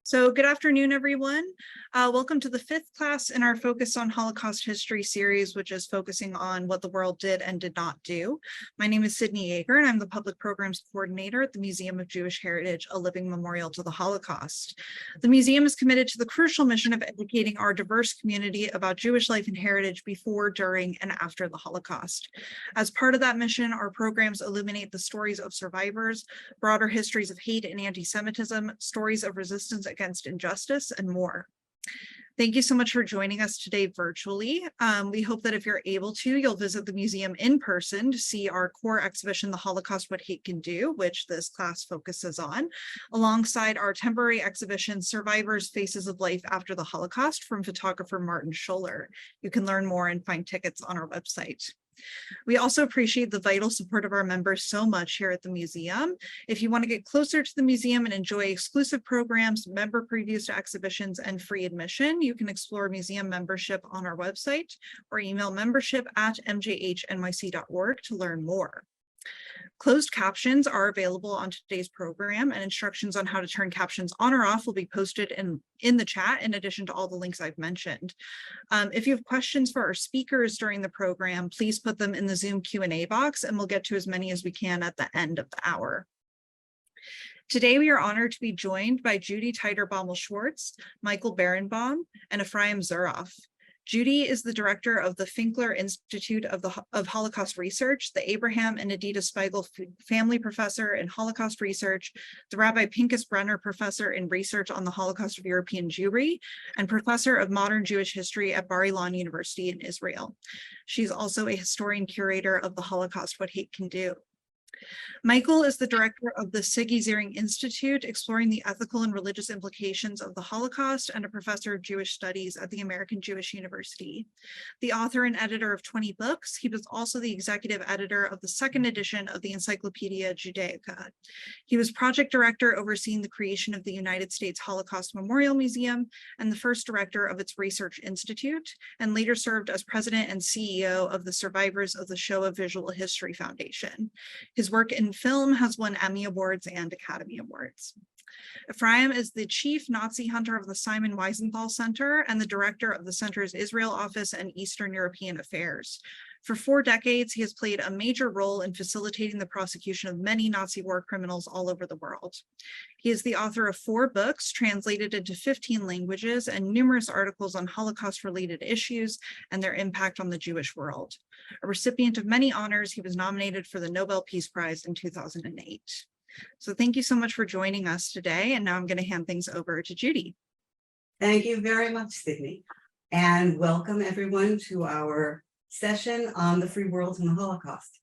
So good afternoon, everyone. Welcome to the fifth class in our Focus on Holocaust History series, which is focusing on what the world did and did not do. My name is Sydney Yeager, and I'm the Public Programs Coordinator at the Museum of Jewish Heritage, a living memorial to the Holocaust. The museum is committed to the crucial mission of educating our diverse community about Jewish life and heritage before, during, and after the Holocaust. As part of that mission, our programs illuminate the stories of survivors, broader histories of hate and anti-Semitism, stories of resistance against injustice, and more. Thank you so much for joining us today virtually. We hope that if you're able to, you'll visit the museum in person to see our core exhibition, The Holocaust, What Hate Can Do, which this class focuses on, alongside our temporary exhibition, Survivors, Faces of Life After the Holocaust, from photographer Martin Scholler. You can learn more and find tickets on our website. We also appreciate the vital support of our members so much here at the museum. If you want to get closer to the museum and enjoy exclusive programs, member previews to exhibitions, and free admission, you can explore museum membership on our website or email membership@mjhnyc.org to learn more. Closed captions are available on today's program, and instructions on how to turn captions on or off will be posted in the chat, in addition to all the links I've mentioned. If you have questions for our speakers during the program, please put them in the Zoom Q&A box, and we'll get to as many as we can at the end of the hour. Today, we are honored to be joined by Judy Teiter-Baumel-Schwartz, Michael Berenbaum, and Efraim Zuroff. Judy is the director of the Finkler Institute of Holocaust Research, the Abraham and Adita Spiegel Family Professor in Holocaust Research, the Rabbi Pinchas Brenner Professor in Research on the Holocaust of European Jewry, and Professor of Modern Jewish History at Bar-Ilan University in Israel. She's also a historian curator of the Holocaust, What Hate Can Do. Michael is the director of the Siggy Ziering Institute, exploring the ethical and religious implications of the Holocaust, and a professor of Jewish studies at the American Jewish University. The author and editor of 20 books, he was also the executive editor of the second edition of the Encyclopedia Judaica. He was project director overseeing the creation of the United States Holocaust Memorial Museum and the first director of its Research Institute, and later served as president and CEO of the Survivors of the Shoah Visual History Foundation. His work in film has won Emmy Awards and Academy Awards. Efraim is the chief Nazi hunter of the Simon Wiesenthal Center and the director of the center's Israel office and Eastern European affairs. For 4 decades, he has played a major role in facilitating the prosecution of many Nazi war criminals all over the world. He is the author of 4 books translated into 15 languages and numerous articles on Holocaust-related issues and their impact on the Jewish world. A recipient of many honors, he was nominated for the Nobel Peace Prize in 2008. So thank you so much for joining us today. And now I'm going to hand things over to Judy. Thank you very much, Sydney. And welcome everyone to our session on the free world and the Holocaust.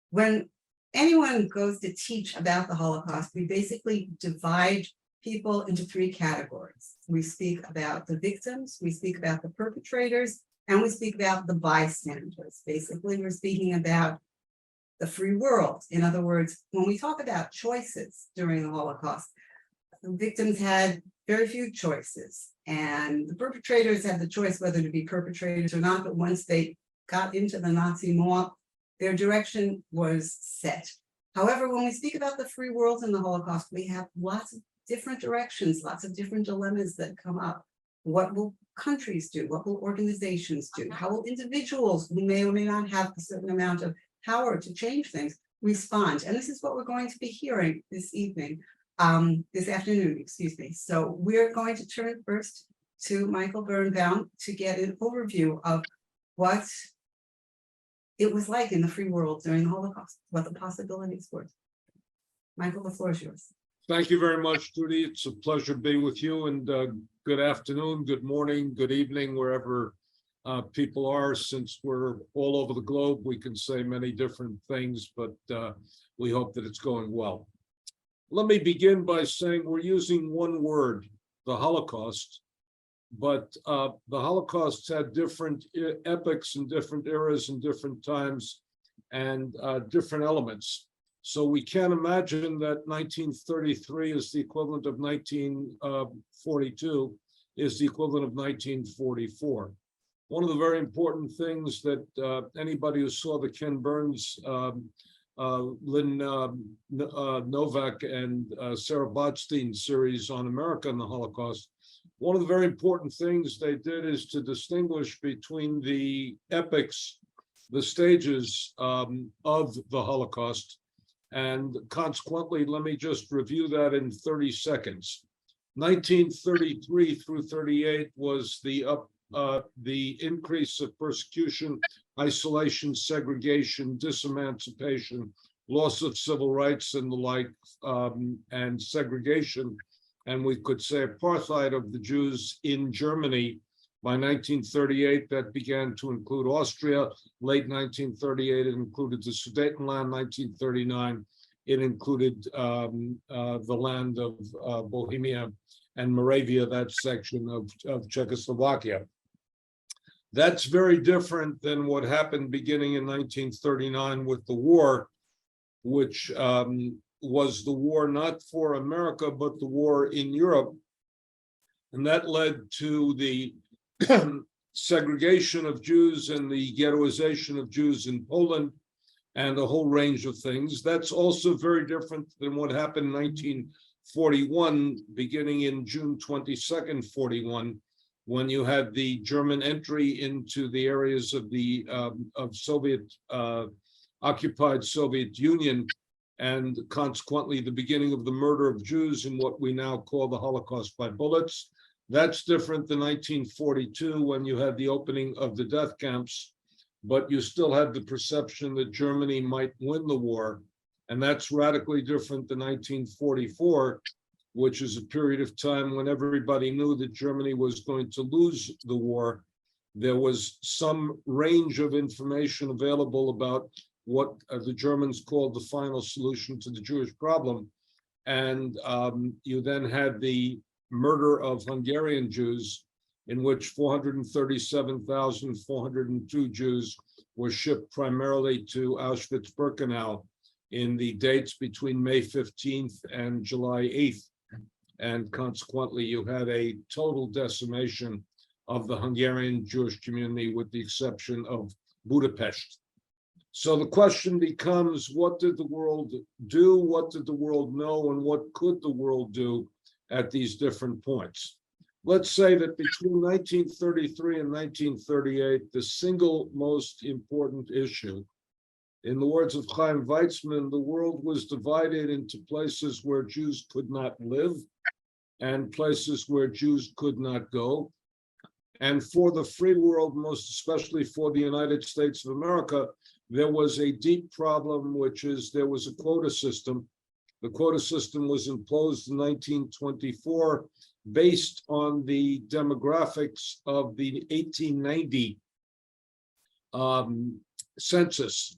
When anyone goes to teach about the Holocaust, we basically divide people into 3 categories. We speak about the victims, we speak about the perpetrators, and we speak about the bystanders. Basically, we're speaking about the free world. In other words, when we talk about choices during the Holocaust, the victims had very few choices, and the perpetrators had the choice whether to be perpetrators or not, but once they got into the Nazi mob, their direction was set. However, when we speak about the free world and the Holocaust, we have lots of different directions, lots of different dilemmas that come up. What will countries do? What will organizations do? How will individuals who may or may not have a certain amount of power to change things respond? And this is what we're going to be hearing this afternoon, excuse me. So we're going to turn first to Michael Berenbaum to get an overview of what it was like in the free world during the Holocaust, what the possibilities were. Michael, the floor is yours. Thank you very much, Judy. It's a pleasure to be with you, and good afternoon, good morning, good evening, wherever people are. Since we're all over the globe, we can say many different things, but we hope that it's going well. Let me begin by saying we're using one word, the Holocaust, but the Holocaust had different epochs and different eras and different times and different elements. So we can't imagine that 1933 is the equivalent of 1942 is the equivalent of 1944. One of the very important things that anybody who saw the Ken Burns Lynn Novak and Sarah Bodstein's series on America and the Holocaust, one of the very important things they did is to distinguish between the epics, the stages of the Holocaust. And consequently, let me just review that in 30 seconds. 1933 through 38 was the increase of persecution, isolation, segregation, disemancipation, loss of civil rights and the like, and segregation, and we could say apartheid of the Jews in Germany. By 1938, that began to include Austria. Late 1938, it included the Sudetenland. 1939, it included the land of Bohemia and Moravia, that section of Czechoslovakia. That's very different than what happened beginning in 1939 with the war, which was the war not for America, but the war in Europe. And that led to the segregation of Jews and the ghettoization of Jews in Poland and a whole range of things. That's also very different than what happened in 1941, beginning in June 22nd, 41, when you had the German entry into the areas of the Soviet occupied Soviet Union, and consequently the beginning of the murder of Jews in what we now call the Holocaust by bullets. That's different than 1942, when you had the opening of the death camps, but you still had the perception that Germany might win the war. And that's radically different than 1944, which is a period of time when everybody knew that Germany was going to lose the war. There was some range of information available about what the Germans called the final solution to the Jewish problem. And you then had the murder of Hungarian Jews, in which 437,402 Jews were shipped primarily to Auschwitz-Birkenau in the dates between May 15th and July 8th. And consequently, you had a total decimation of the Hungarian Jewish community, with the exception of Budapest. So the question becomes, what did the world do? What did the world know? And what could the world do at these different points? Let's say that between 1933 and 1938, the single most important issue, in the words of Chaim Weizmann, the world was divided into places where Jews could not live and places where Jews could not go. And for the free world, most especially for the United States of America, there was a deep problem, which is there was a quota system. The quota system was imposed in 1924 based on the demographics of the 1890 census.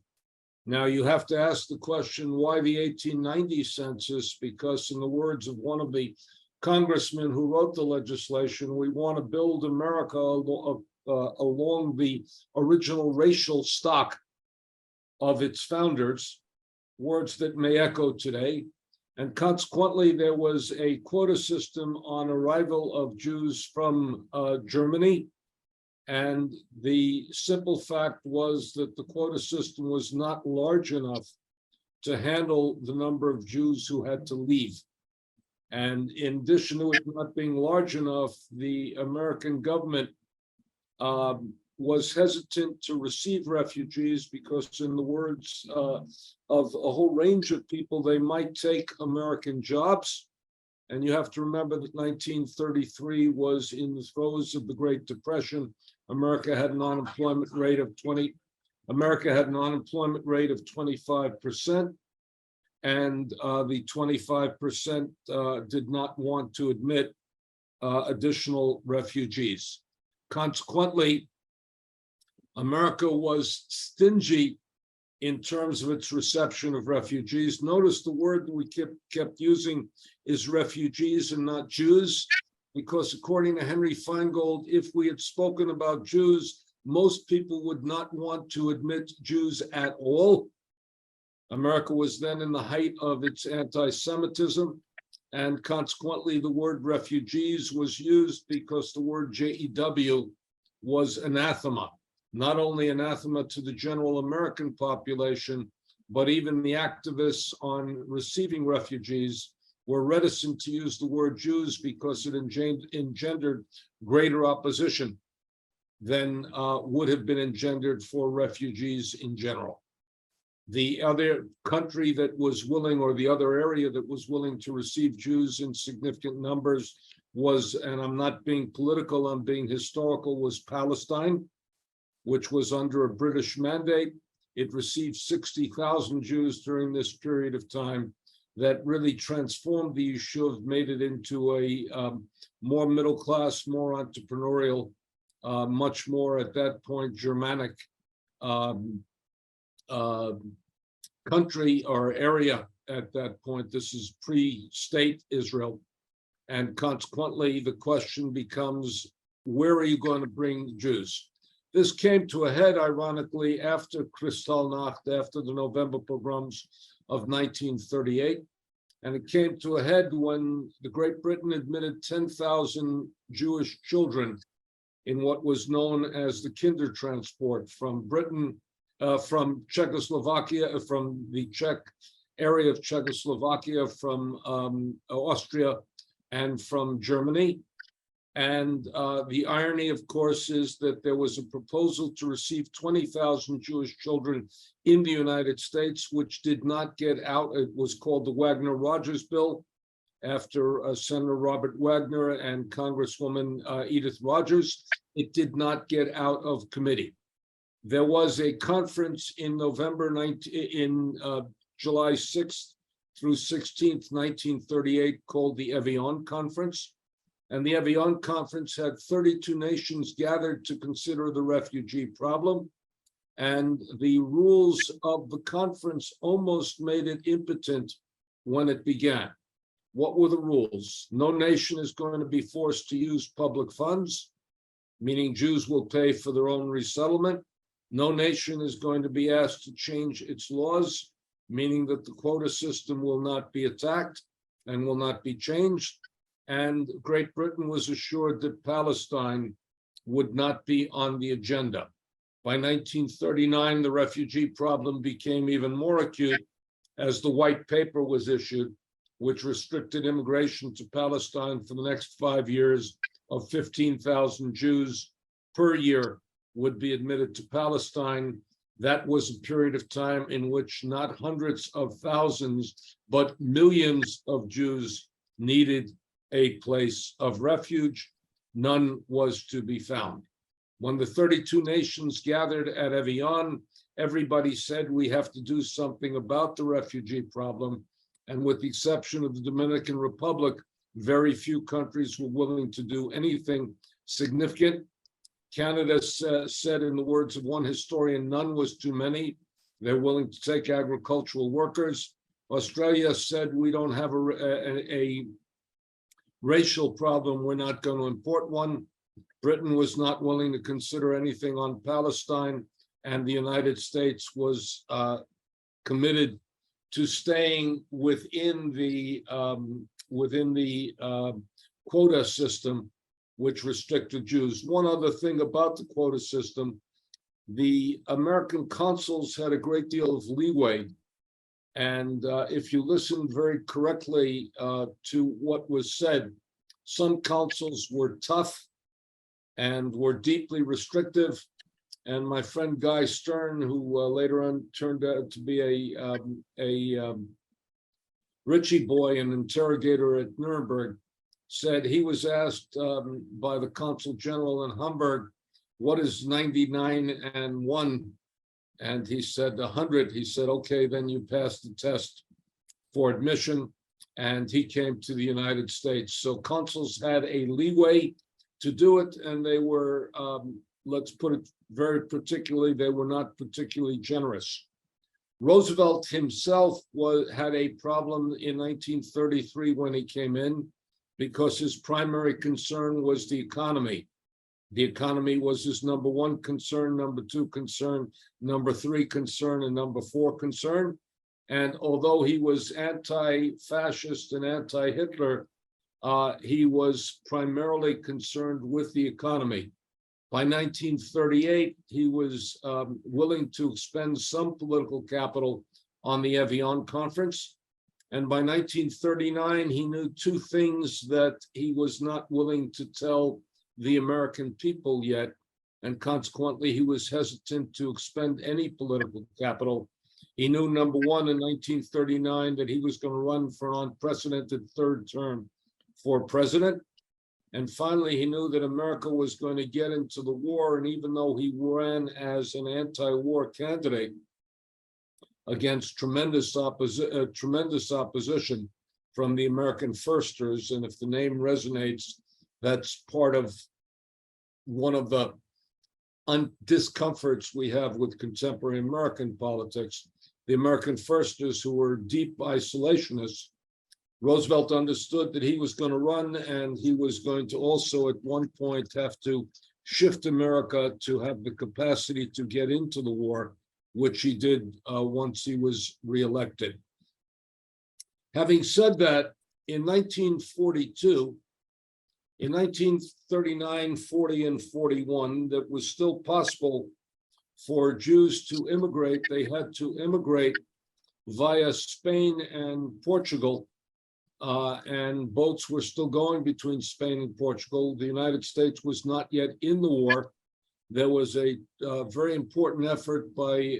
Now, you have to ask the question, why the 1890 census? Because in the words of one of the congressmen who wrote the legislation, we want to build America along the original racial stock of its founders, words that may echo today. And consequently, there was a quota system on arrival of Jews from Germany. And the simple fact was that the quota system was not large enough to handle the number of Jews who had to leave. And in addition to it not being large enough, the American government was hesitant to receive refugees because, in the words of a whole range of people, they might take American jobs. And you have to remember that 1933 was in the throes of the Great Depression. America had an unemployment rate of 25%, and the 25% did not want to admit additional refugees. Consequently, America was stingy in terms of its reception of refugees. Notice the word that we kept using is refugees and not Jews, because according to Henry Feingold, if we had spoken about Jews, most people would not want to admit Jews at all. America was then in the height of its anti-Semitism, and consequently the word refugees was used because the word JEW was anathema. Not only anathema to the general American population, but even the activists on receiving refugees were reticent to use the word Jews because it engendered greater opposition than would have been engendered for refugees in general. The other country that was willing, or the other area that was willing to receive Jews in significant numbers was, and I'm not being political, I'm being historical, was Palestine, which was under a British mandate. It received 60,000 Jews during this period of time that really transformed the Yishuv, made it into a more middle class, more entrepreneurial, much more at that point Germanic country or area at that point. This is pre-state Israel. And consequently, the question becomes, where are you going to bring Jews? This came to a head, ironically, after Kristallnacht, after the November pogroms of 1938. And it came to a head when the Great Britain admitted 10,000 Jewish children in what was known as the Kinder transport from Britain, from Czechoslovakia, from the Czech area of Czechoslovakia, from Austria, and from Germany. And the irony, of course, is that there was a proposal to receive 20,000 Jewish children in the United States, which did not get out. It was called the Wagner-Rogers Bill, after Senator Robert Wagner and Congresswoman Edith Rogers. It did not get out of committee. There was a conference in July 6th through 16th, 1938, called the Evian Conference. And the Evian Conference had 32 nations gathered to consider the refugee problem. And the rules of the conference almost made it impotent when it began. What were the rules? No nation is going to be forced to use public funds, meaning Jews will pay for their own resettlement. No nation is going to be asked to change its laws, meaning that the quota system will not be attacked and will not be changed. And Great Britain was assured that Palestine would not be on the agenda. By 1939, the refugee problem became even more acute as the white paper was issued, which restricted immigration to Palestine for the next 5 years of 15,000 Jews per year would be admitted to Palestine. That was a period of time in which not hundreds of thousands, but millions of Jews needed a place of refuge. None was to be found. When the 32 nations gathered at Evian, everybody said we have to do something about the refugee problem. And with the exception of the Dominican Republic, very few countries were willing to do anything significant. Canada said, in the words of one historian, none was too many. They're willing to take agricultural workers. Australia said, we don't have a racial problem, we're not going to import one. Britain was not willing to consider anything on Palestine, and the United States was committed to staying within the quota system, which restricted Jews. One other thing about the quota system, the American consuls had a great deal of leeway. And if you listen very correctly to what was said, some consuls were tough and were deeply restrictive. And my friend Guy Stern, who later on turned out to be a Ritchie boy, an interrogator at Nuremberg, said he was asked by the consul general in Hamburg, what is 99 and 1? And he said 100. He said, okay, then you passed the test for admission. And he came to the United States. So consuls had a leeway to do it. And they were, let's put it very particularly, they were not particularly generous. Roosevelt himself had a problem in 1933 when he came in, because his primary concern was the economy. The economy was his number one concern, number two concern, number three concern, and number four concern. And although he was anti-fascist and anti-Hitler, he was primarily concerned with the economy. By 1938, he was willing to expend some political capital on the Evian Conference. And by 1939, he knew two things that he was not willing to tell the American people yet. And consequently, he was hesitant to expend any political capital. He knew, number one, in 1939, that he was going to run for an unprecedented third term for president. And finally, he knew that America was going to get into the war. And even though he ran as an anti-war candidate against tremendous opposition from the American firsters, and if the name resonates, that's part of one of the discomforts we have with contemporary American politics. The American firsters, who were deep isolationists, Roosevelt understood that he was going to run, and he was going to also at one point have to shift America to have the capacity to get into the war, which he did once he was reelected. Having said that, in 1942, in 1939, 40, and 41, that was still possible for Jews to immigrate. They had to immigrate via Spain and Portugal, and boats were still going between Spain and Portugal. The United States was not yet in the war. There was a very important effort by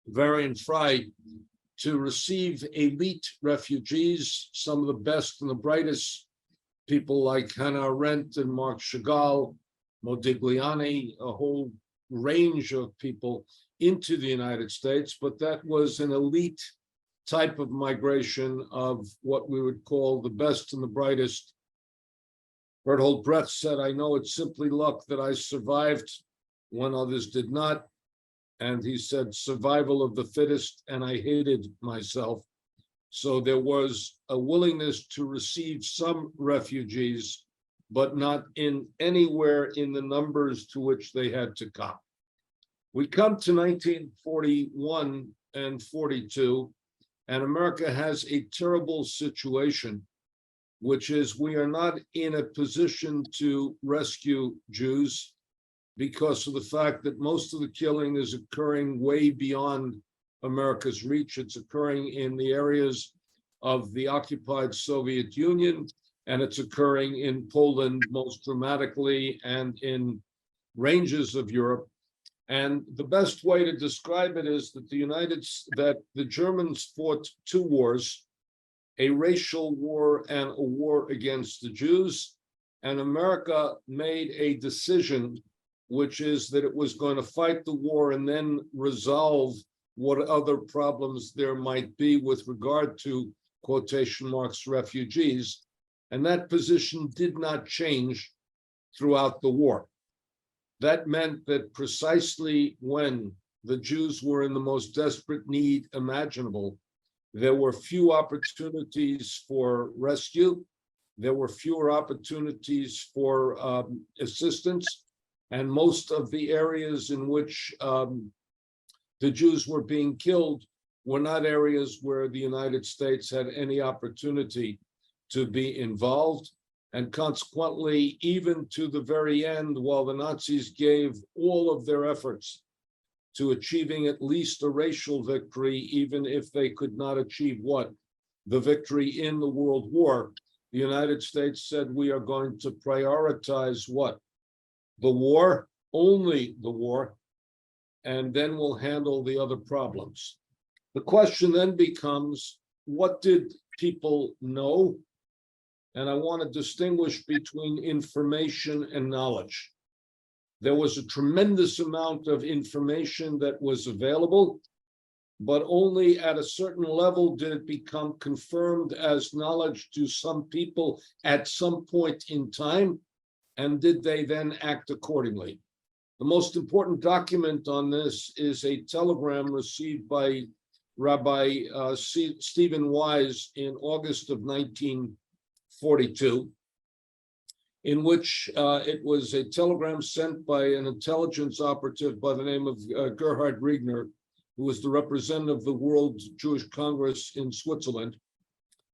Varian Fry to receive elite refugees, some of the best and the brightest people like Hannah Arendt and Marc Chagall, Modigliani, a whole range of people into the United States, but that was an elite type of migration of what we would call the best and the brightest. Bertolt Brecht said, "I know it's simply luck that I survived when others did not." And he said, "Survival of the fittest," and I hated myself. So there was a willingness to receive some refugees, but not in anywhere in the numbers to which they had to come. We come to 1941 and 42, and America has a terrible situation, which is we are not in a position to rescue Jews because of the fact that most of the killing is occurring way beyond America's reach. It's occurring in the areas of the occupied Soviet Union, and it's occurring in Poland most dramatically and in ranges of Europe. And the best way to describe it is that the Germans fought two wars, a racial war and a war against the Jews. And America made a decision, which is that it was going to fight the war and then resolve what other problems there might be with regard to, quotation marks, refugees. And that position did not change throughout the war. That meant that precisely when the Jews were in the most desperate need imaginable, there were few opportunities for rescue. There were fewer opportunities for assistance. And most of the areas in which the Jews were being killed were not areas where the United States had any opportunity to be involved. And consequently, even to the very end, while the Nazis gave all of their efforts to achieving at least a racial victory, even if they could not achieve what? The victory in the World War, the United States said, we are going to prioritize what? The war, only the war, and then we'll handle the other problems. The question then becomes, what did people know? And I want to distinguish between information and knowledge. There was a tremendous amount of information that was available, but only at a certain level did it become confirmed as knowledge to some people at some point in time, and did they then act accordingly? The most important document on this is a telegram received by Rabbi Stephen Wise in August of 1942, in which it was a telegram sent by an intelligence operative by the name of Gerhard Riegner, who was the representative of the World Jewish Congress in Switzerland.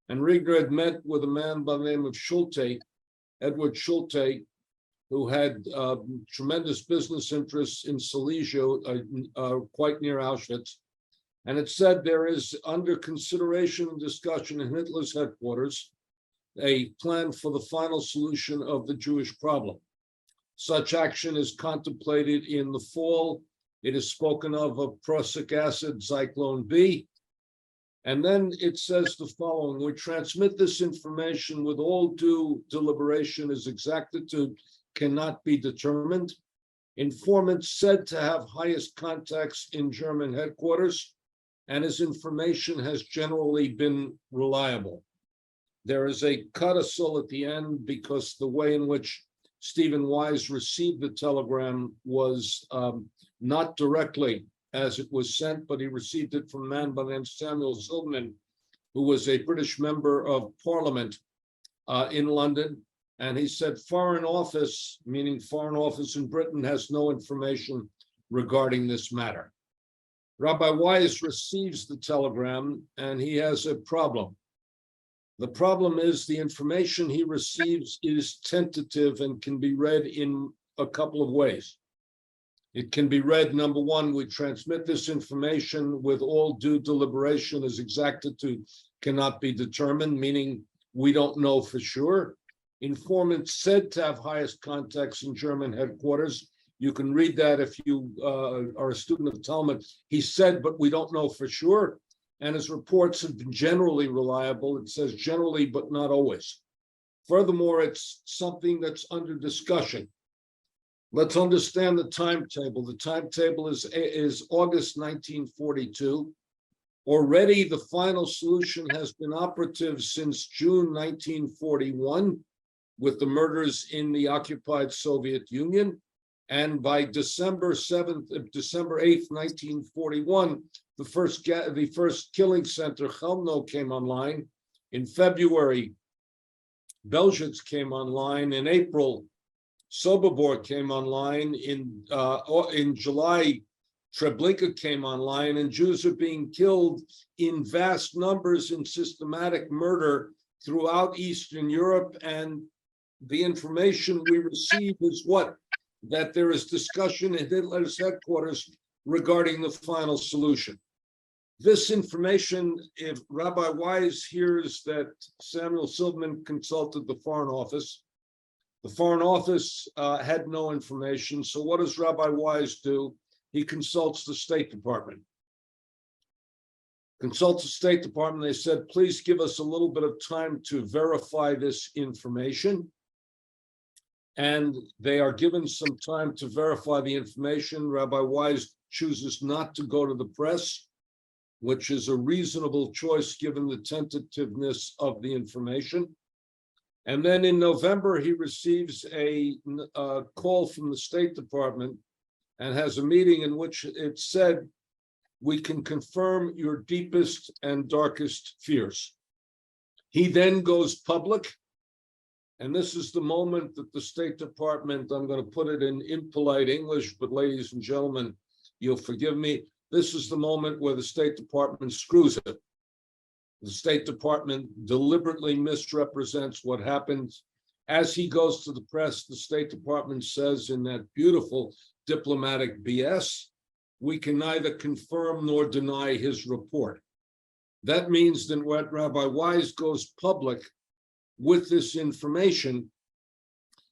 And Riegner had met with a man by the name of Schulte, Edward Schulte, who had tremendous business interests in Silesia, quite near Auschwitz. And it said there is under consideration and discussion in Hitler's headquarters a plan for the final solution of the Jewish problem. Such action is contemplated in the fall. It is spoken of prussic acid, Zyklone B. And then it says the following: we transmit this information with all due deliberation as exactitude cannot be determined. Informants said to have highest contacts in German headquarters, and his information has generally been reliable. There is a codicil at the end because the way in which Stephen Wise received the telegram was not directly as it was sent, but he received it from a man by the name of Samuel Silverman, who was a British member of Parliament in London. And he said, Foreign Office, meaning Foreign Office in Britain, has no information regarding this matter. Rabbi Wise receives the telegram and he has a problem. The problem is the information he receives is tentative and can be read in a couple of ways. It can be read, number one, we transmit this information with all due deliberation as exactitude cannot be determined, meaning we don't know for sure. Informants said to have highest contacts in German headquarters. You can read that if you are a student of Talmud. He said, but we don't know for sure. And his reports have been generally reliable. It says generally, but not always. Furthermore, it's something that's under discussion. Let's understand the timetable. The timetable is August 1942. Already the final solution has been operative since June 1941 with the murders in the occupied Soviet Union. And by December 8th, 1941, the first killing center, Chelmno, came online. In February, Belzec came online. In April, Sobibor came online. In July, Treblinka came online, and Jews are being killed in vast numbers in systematic murder throughout Eastern Europe. And the information we receive is what? That there is discussion at Hitler's headquarters regarding the final solution. This information, if Rabbi Wise hears that Samuel Silverman consulted the Foreign Office had no information. So what does Rabbi Wise do? He consults the State Department. Consults the State Department. They said, please give us a little bit of time to verify this information. And they are given some time to verify the information. Rabbi Wise chooses not to go to the press, which is a reasonable choice given the tentativeness of the information. And then in November, he receives a call from the State Department and has a meeting in which it said, we can confirm your deepest and darkest fears. He then goes public. And this is the moment that the State Department, I'm going to put it in impolite English, but ladies and gentlemen, you'll forgive me. This is the moment where the State Department screws it. The State Department deliberately misrepresents what happens. As he goes to the press, the State Department says in that beautiful diplomatic BS, we can neither confirm nor deny his report. That means that when Rabbi Wise goes public with this information,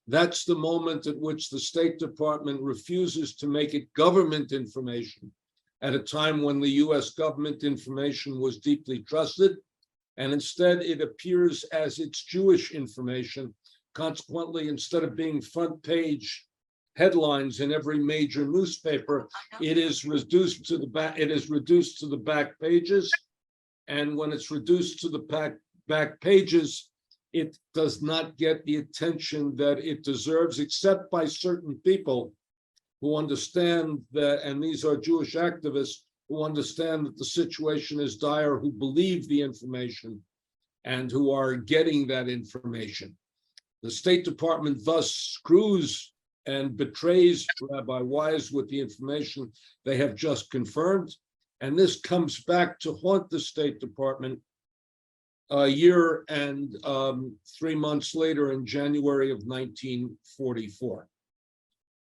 that's the moment at which the State Department refuses to make it government information at a time when the US government information was deeply trusted, and instead it appears as its Jewish information. Consequently, instead of being front page headlines in every major newspaper, it is reduced to the back. It is reduced to the back pages, and when it's reduced to the back pages, it does not get the attention that it deserves, except by certain people who understand that, and these are Jewish activists who understand that the situation is dire, who believe the information and who are getting that information. The State Department thus screws and betrays Rabbi Wise with the information they have just confirmed. And this comes back to haunt the State Department a year and 3 months later in January of 1944.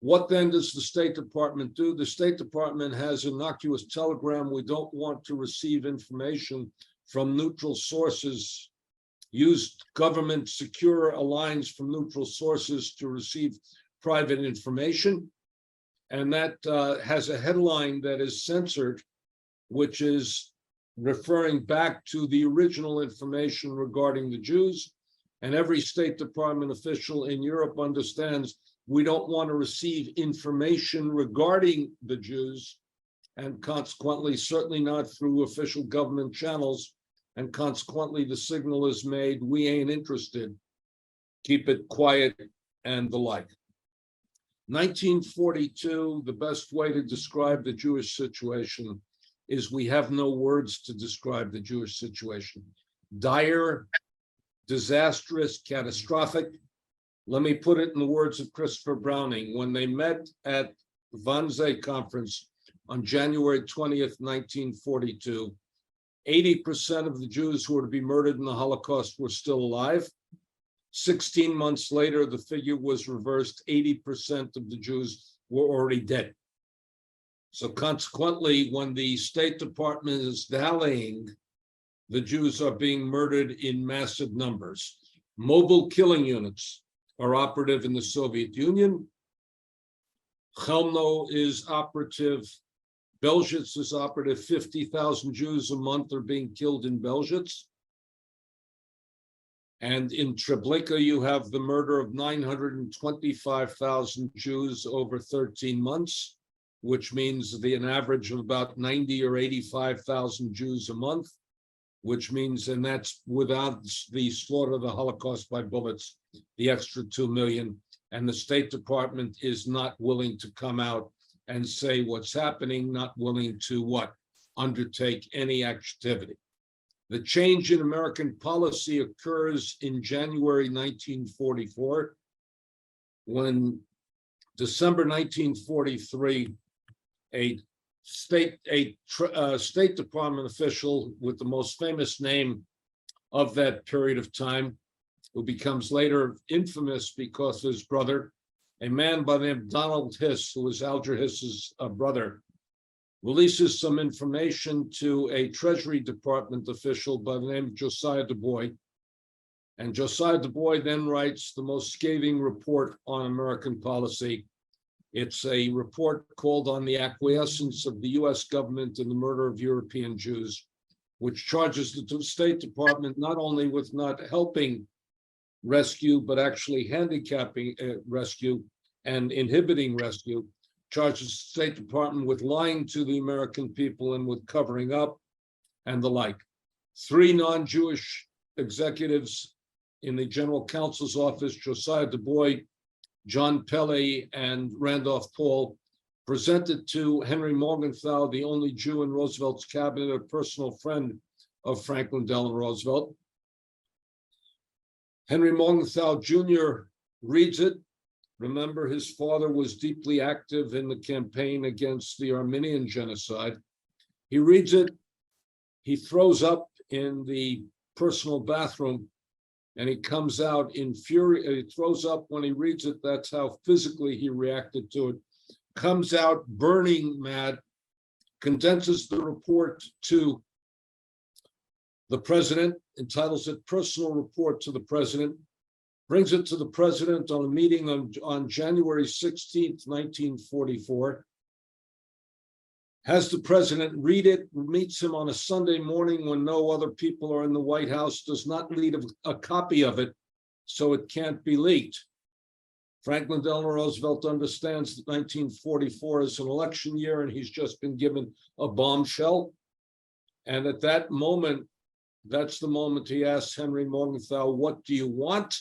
What then does the State Department do? The State Department has innocuous telegram. We don't want to receive information from neutral sources. Use government secure lines from neutral sources to receive private information. And that has a headline that is censored, which is referring back to the original information regarding the Jews. And every State Department official in Europe understands we don't want to receive information regarding the Jews, and consequently, certainly not through official government channels. And consequently, the signal is made, we ain't interested, keep it quiet, and the like. 1942, the best way to describe the Jewish situation is we have no words to describe the Jewish situation. Dire, disastrous, catastrophic. Let me put it in the words of Christopher Browning. When they met at the Wannsee Conference on January 20th, 1942, 80% of the Jews who were to be murdered in the Holocaust were still alive. 16 months later, the figure was reversed. 80% of the Jews were already dead. So consequently, when the State Department is dallying, the Jews are being murdered in massive numbers. Mobile killing units are operative in the Soviet Union. Chelmno is operative. Belzhitz is operative. 50,000 Jews a month are being killed in Belzhitz. And in Treblinka, you have the murder of 925,000 Jews over 13 months, which means an average of about 90 or 85,000 Jews a month, which means, and that's without the slaughter of the Holocaust by bullets, the extra 2 million. And the State Department is not willing to come out and say what's happening, not willing to what? Undertake any activity. The change in American policy occurs in January 1944, when December 1943, a State Department official with the most famous name of that period of time, who becomes later infamous because of his brother, a man by the name of Donald Hiss, who was Alger Hiss's brother, releases some information to a Treasury Department official by the name of Josiah Du Bois. And Josiah Du Bois then writes the most scathing report on American policy. It's a report called On the Acquiescence of the US Government in the Murder of European Jews, which charges the State Department not only with not helping rescue, but actually handicapping rescue and inhibiting rescue, charges the State Department with lying to the American people and with covering up and the like. 3 non-Jewish executives in the General Counsel's office, Josiah Du Bois, John Pelley, and Randolph Paul, presented to Henry Morgenthau, the only Jew in Roosevelt's cabinet, a personal friend of Franklin Delano Roosevelt. Henry Morgenthau Jr. reads it. Remember, his father was deeply active in the campaign against the Armenian genocide. He reads it, he throws up in the personal bathroom, and he comes out in fury. He throws up when he reads it. That's how physically he reacted to it. Comes out burning mad, condenses the report to the president, entitles it Personal Report to the President, brings it to the president on a meeting on January 16th, 1944, has the president read it, meets him on a Sunday morning when no other people are in the White House, does not leave a copy of it, so it can't be leaked. Franklin Delano Roosevelt understands that 1944 is an election year and he's just been given a bombshell. And at that moment, that's the moment he asks Henry Morgenthau, what do you want?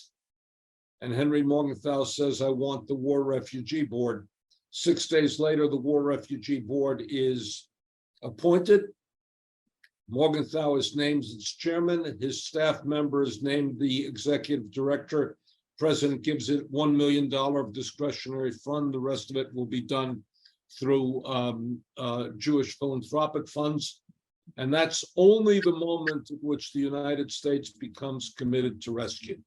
And Henry Morgenthau says, I want the War Refugee Board. 6 days later, the War Refugee Board is appointed. Morgenthau is named its chairman. His staff member is named the executive director. President gives it $1 million of discretionary fund. The rest of it will be done through Jewish philanthropic funds. And that's only the moment at which the United States becomes committed to rescue.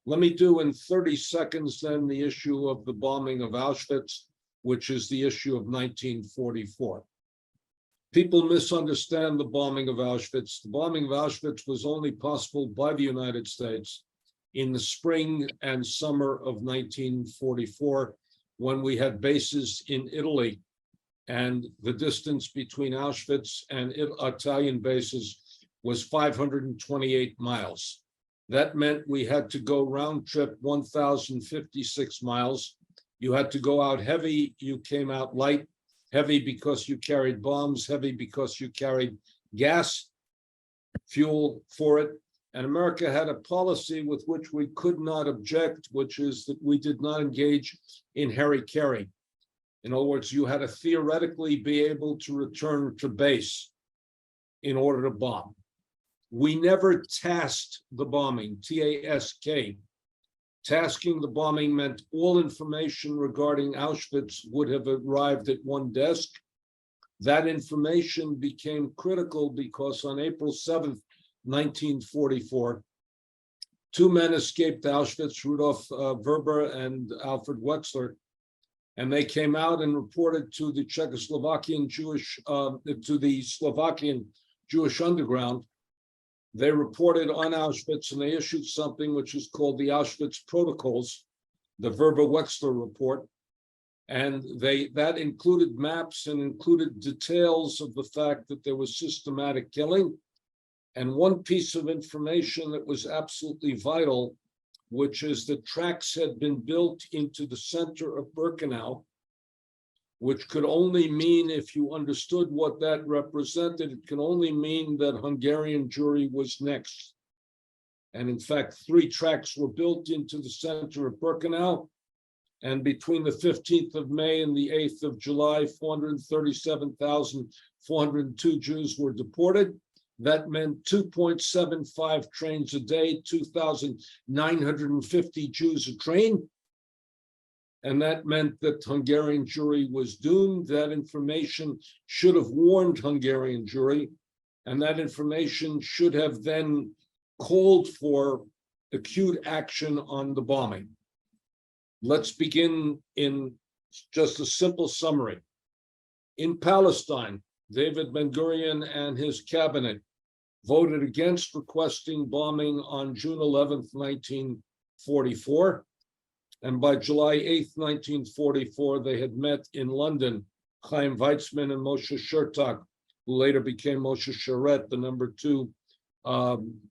Let me do in 30 seconds then the issue of the bombing of Auschwitz. which is the issue of 1944. People misunderstand the bombing of Auschwitz. The bombing of Auschwitz was only possible by the United States in the spring and summer of 1944, when we had bases in Italy, and the distance between Auschwitz and Italian bases was 528 miles. That meant we had to go round trip 1,056 miles. You had to go out heavy, you came out light. Heavy because you carried bombs, heavy because you carried gas, fuel for it. And America had a policy with which we could not object, which is that we did not engage in hara-kiri. In other words, you had to theoretically be able to return to base in order to bomb. We never tasked the bombing, T-A-S-K. Tasking the bombing meant all information regarding Auschwitz would have arrived at one desk. That information became critical because on April 7th, 1944, two men escaped Auschwitz, Rudolf Verber and Alfred Wexler, and they came out and reported to the Slovakian Jewish underground. They reported on Auschwitz, and they issued something which is called the Auschwitz Protocols, the Verber-Wexler report. And that included maps and included details of the fact that there was systematic killing. And one piece of information that was absolutely vital, which is that tracks had been built into the center of Birkenau, which could only mean, if you understood what that represented, it can only mean that Hungarian Jewry was next. And in fact, 3 tracks were built into the center of Birkenau. And between the 15th of May and the 8th of July, 437,402 Jews were deported. That meant 2.75 trains a day, 2,950 Jews a train. And that meant that Hungarian Jewry was doomed. That information should have warned Hungarian Jewry, and that information should have then called for acute action on the bombing. Let's begin in just a simple summary. In Palestine, David Ben-Gurion and his cabinet voted against requesting bombing on June 11th, 1944. And by July 8th, 1944, they had met in London, Chaim Weizmann and Moshe Shertak, who later became Moshe Sharett, the #2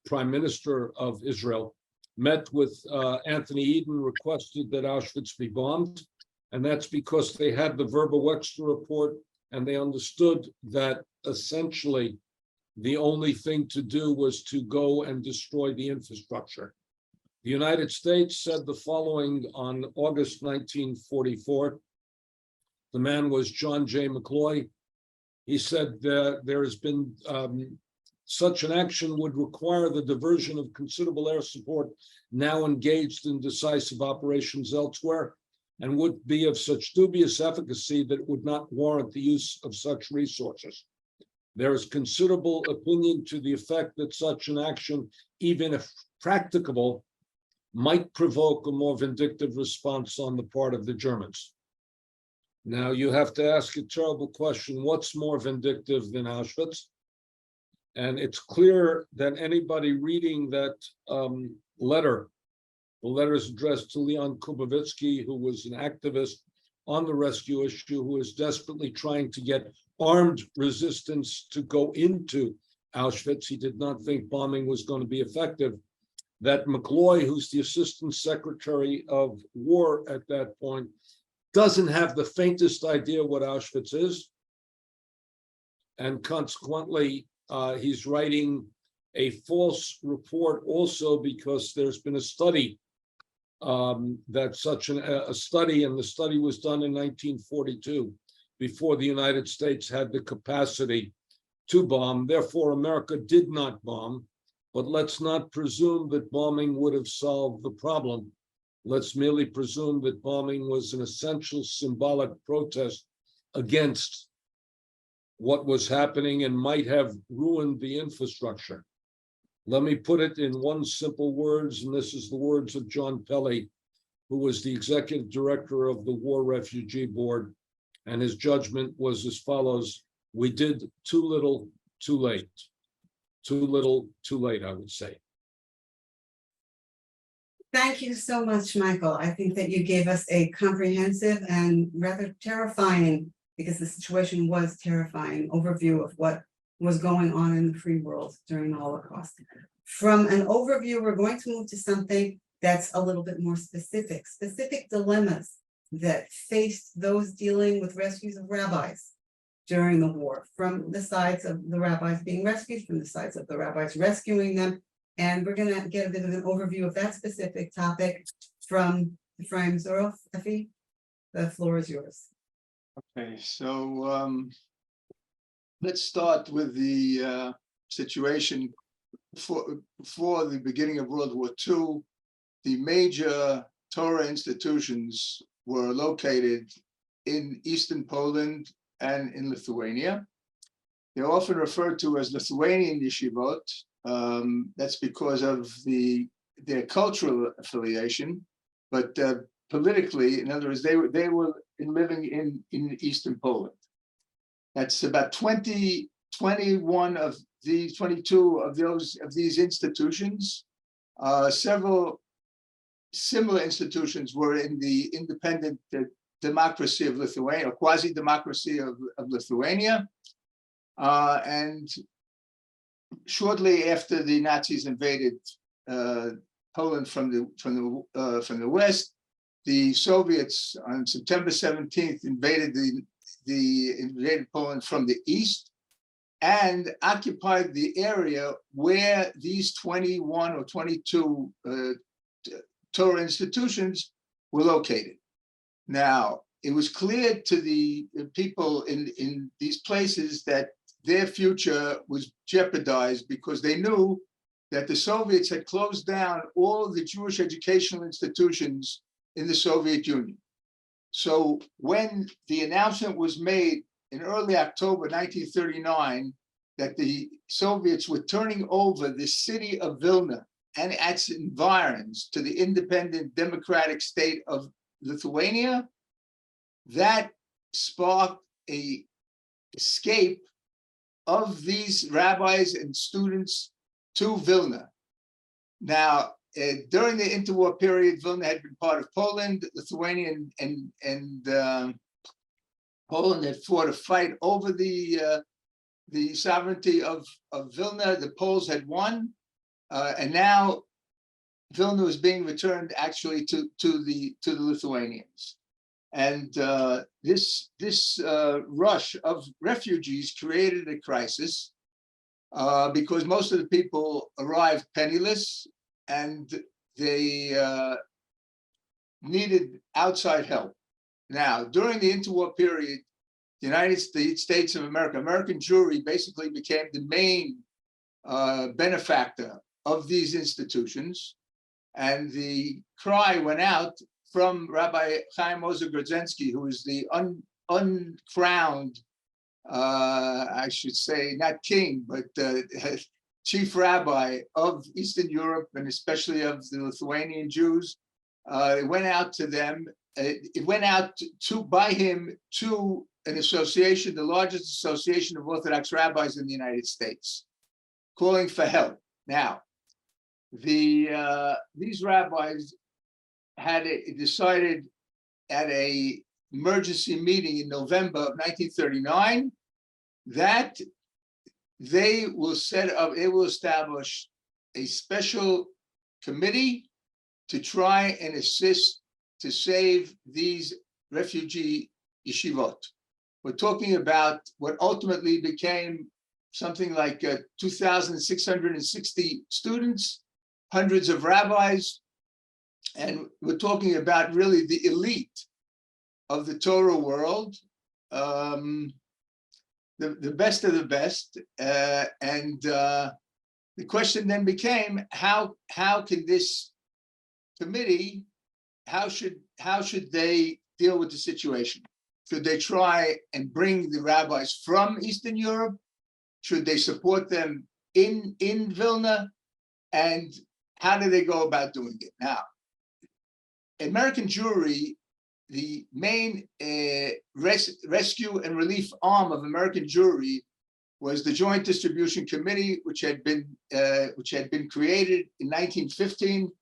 prime minister of Israel, met with Anthony Eden, requested that Auschwitz be bombed. And that's because they had the Verber-Wexler report, and they understood that essentially the only thing to do was to go and destroy the infrastructure. The United States said the following on August 1944. The man was John J. McCloy. He said that there has been such an action would require the diversion of considerable air support now engaged in decisive operations elsewhere, and would be of such dubious efficacy that it would not warrant the use of such resources. There is considerable opinion to the effect that such an action, even if practicable, might provoke a more vindictive response on the part of the Germans. Now, you have to ask a terrible question: what's more vindictive than Auschwitz? And it's clear that anybody reading that letter, the letter is addressed to Leon Kubovitsky, who was an activist on the rescue issue, who is desperately trying to get armed resistance to go into Auschwitz. He did not think bombing was going to be effective. That McCloy, who's the Assistant Secretary of War at that point, doesn't have the faintest idea what Auschwitz is. And consequently, he's writing a false report also because there's been a study a study, and the study was done in 1942, before the United States had the capacity to bomb. Therefore, America did not bomb. But let's not presume that bombing would have solved the problem. Let's merely presume that bombing was an essential symbolic protest against what was happening and might have ruined the infrastructure. Let me put it in one simple words, and this is the words of John Pelley, who was the executive director of the War Refugee Board And his judgment was as follows: we did too little, too late. Too little, too late, I would say. Thank you so much, Michael. I think that you gave us a comprehensive and rather terrifying, because the situation was terrifying, overview of what was going on in the free world during the Holocaust. From an overview, we're going to move to something that's a little bit more specific dilemmas that faced those dealing with rescues of rabbis during the war, from the sides of the rabbis being rescued, from the sides of the rabbis rescuing them. And we're going to get a bit of an overview of that specific topic from Efraim Zuroff. Effie, the floor is yours. Okay, so let's start with the situation before the beginning of World War II. The major Torah institutions were located in Eastern Poland and in Lithuania. They're often referred to as Lithuanian yeshivot. That's because of their cultural affiliation, but politically, in other words, they were living in Eastern Poland. That's about 21 of these, 22 of these institutions. Several similar institutions were in the independent democracy of Lithuania, or quasi-democracy of Lithuania, and shortly after the Nazis invaded Poland from the west, the Soviets on September 17th invaded invaded Poland from the east and occupied the area where these 21 or 22 Torah institutions were located. Now, it was clear to the people in these places that their future was jeopardized because they knew that the Soviets had closed down all of the Jewish educational institutions in the Soviet Union. So when the announcement was made in early October 1939 that the Soviets were turning over the city of Vilna and its environs to the independent democratic state of Lithuania, that sparked an escape of these rabbis and students to Vilna. Now, during the interwar period, Vilna had been part of Poland. Lithuania and Poland had fought a fight over the sovereignty of Vilna. The Poles had won, and now Vilna was being returned actually to the Lithuanians. And this rush of refugees created a crisis because most of the people arrived penniless and they needed outside help. Now, during the interwar period, the United States of America, American Jewry basically became the main benefactor of these institutions. And the cry went out from Rabbi Chaim Ozer Grodzinski, who is the uncrowned, I should say, not king, but chief rabbi of Eastern Europe, and especially of the Lithuanian Jews. It went out to them. It went out by him to an association, the largest association of Orthodox rabbis in the United States, calling for help. Now, these rabbis had decided at a emergency meeting in November of 1939 that they will establish a special committee to try and assist to save these refugee yeshivot. We're talking about what ultimately became something like 2,660 students, hundreds of rabbis, and we're talking about really the elite of the Torah world, the best of the best. And the question then became, how can this committee, how should they deal with the situation? Should they try and bring the rabbis from Eastern Europe? Should they support them in Vilna? And how do they go about doing it? Now, American Jewry the main rescue and relief arm of American Jewry was the Joint Distribution Committee, which had been created in 1915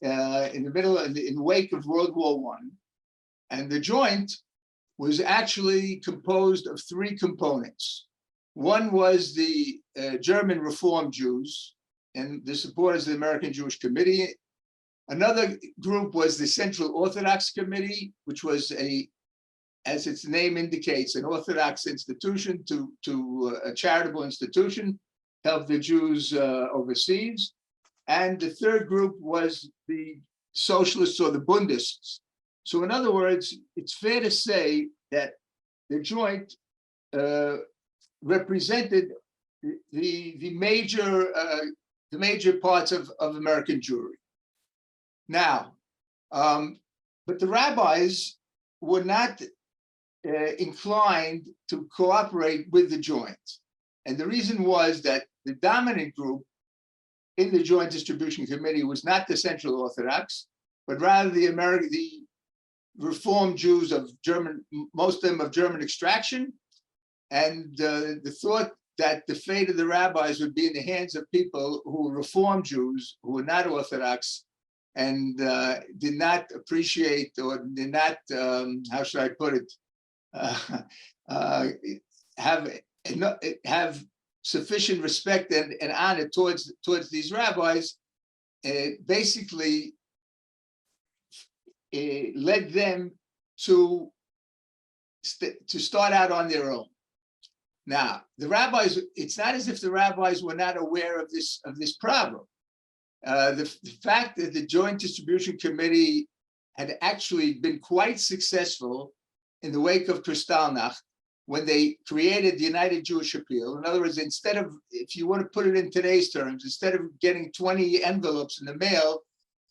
in the wake of World War I. And the Joint was actually composed of three components. One was the German Reform Jews and the supporters of the American Jewish Committee. Another group was the Central Orthodox Committee, which was as its name indicates, an Orthodox institution to a charitable institution, help the Jews overseas. And the third group was the socialists or the Bundists. So in other words, it's fair to say that the Joint represented the major parts of American Jewry. Now, but the rabbis were not inclined to cooperate with the Joint. And the reason was that the dominant group in the Joint Distribution Committee was not the Central Orthodox, but rather the Reform Jews of German, most of them of German extraction. And the thought that the fate of the rabbis would be in the hands of people who were Reform Jews, who were not Orthodox, and did not appreciate or did not, how should I put it, have sufficient respect and honor towards these rabbis, basically led them to start out on their own. Now, the rabbis, it's not as if the rabbis were not aware of this problem. The fact that the Joint Distribution Committee had actually been quite successful in the wake of Kristallnacht when they created the United Jewish Appeal. In other words, instead of, if you want to put it in today's terms, instead of getting 20 envelopes in the mail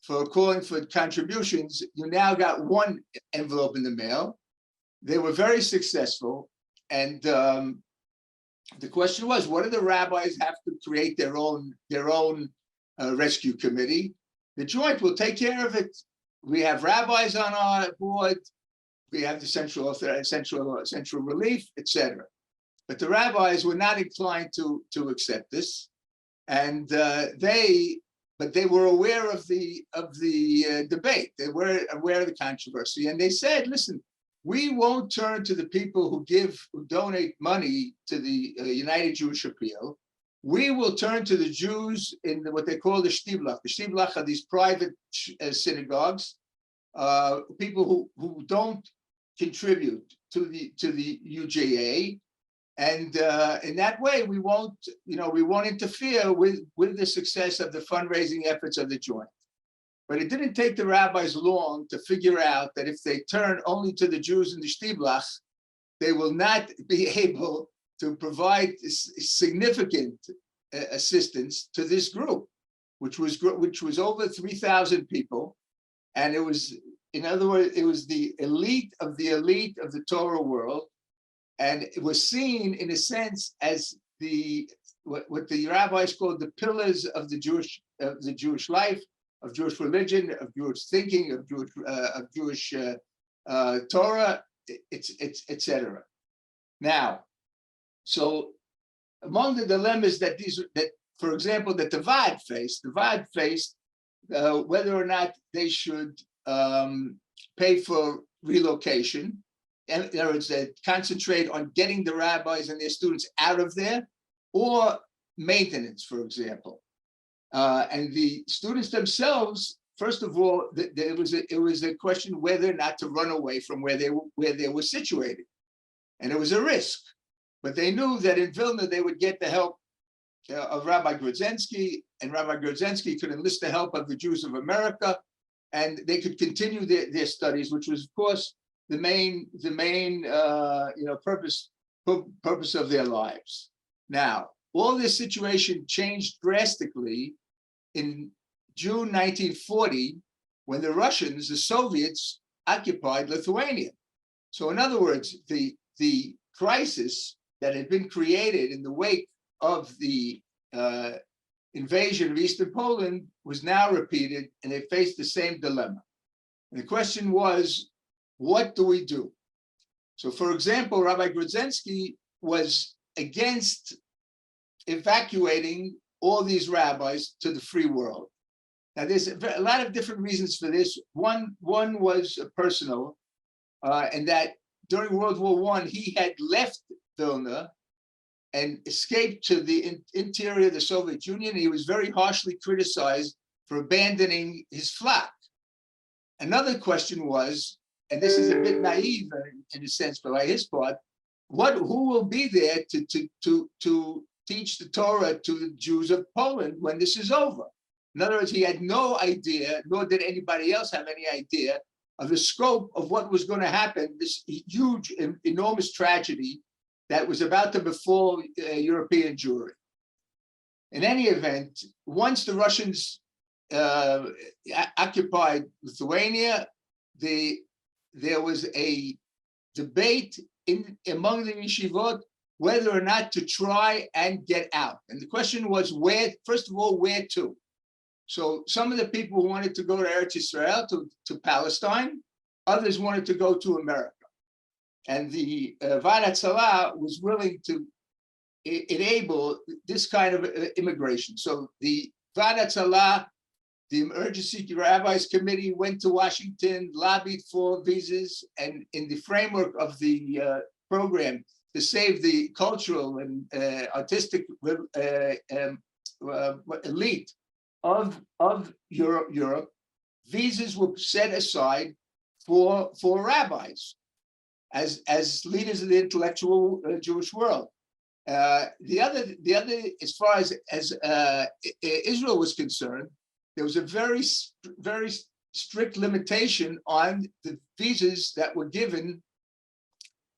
for calling for contributions, you now got one envelope in the mail. They were very successful. And the question was, what do the rabbis have to create their own rescue committee? The Joint will take care of it. We have rabbis on our board. We have the Central Relief, etc. But the rabbis were not inclined to accept this, and they were aware of the debate. They were aware of the controversy, and they said, "Listen, we won't turn to the people who donate money to the United Jewish Appeal. We will turn to the Jews in what they call the Shtiblach. The Shtiblach are these private synagogues, people who don't contribute to the UJA, and in that way we won't interfere with the success of the fundraising efforts of the Joint." But it didn't take the rabbis long to figure out that if they turn only to the Jews in the Shtiblach, they will not be able to provide significant assistance to this group, which was over 3,000 people, and it was, in other words, it was the elite of the Torah world, and it was seen in a sense as what the rabbis called the pillars of the Jewish life, of Jewish religion, of Jewish thinking, of Jewish Torah, etc. Now, so among the dilemmas that for example, that the WWII faced, whether or not they should pay for relocation, in other words, that concentrate on getting the rabbis and their students out of there, or maintenance, for example. And the students themselves, first of all, it was a question whether or not to run away from where they were situated, and it was a risk. But they knew that in Vilna they would get the help of Rabbi Grudzinski, and Rabbi Grudzinski could enlist the help of the Jews of America, and they could continue their studies, which was, of course, the main purpose of their lives. Now, all this situation changed drastically in June 1940, when the Russians, the Soviets, occupied Lithuania. So in other words, the crisis that had been created in the wake of the invasion of Eastern Poland was now repeated, and they faced the same dilemma. And the question was, what do we do? So for example, Rabbi Grodzinski was against evacuating all these rabbis to the free world. Now, there's a lot of different reasons for this. One was personal, and that during World War I, he had left Vilna and escaped to the interior of the Soviet Union. He was very harshly criticized for abandoning his flock. Another question was, and this is a bit naive in a sense, but by his part, who will be there to teach the Torah to the Jews of Poland when this is over? In other words, he had no idea, nor did anybody else have any idea of the scope of what was going to happen, this huge, enormous tragedy that was about to befall European Jewry. In any event, once the Russians occupied Lithuania, there was a debate among the yeshivot whether or not to try and get out. And the question was where, first of all, where to? So some of the people wanted to go to Eretz Israel, to Palestine. Others wanted to go to America. And the Vaad Hatzalah was willing to enable this kind of immigration. So the Vaad Hatzalah, the Emergency Rabbis Committee, went to Washington, lobbied for visas, and in the framework of the program to save the cultural and artistic elite of Europe, visas were set aside for rabbis as leaders of the intellectual Jewish world. The other, as far as Israel was concerned, there was a very strict limitation on the visas that were given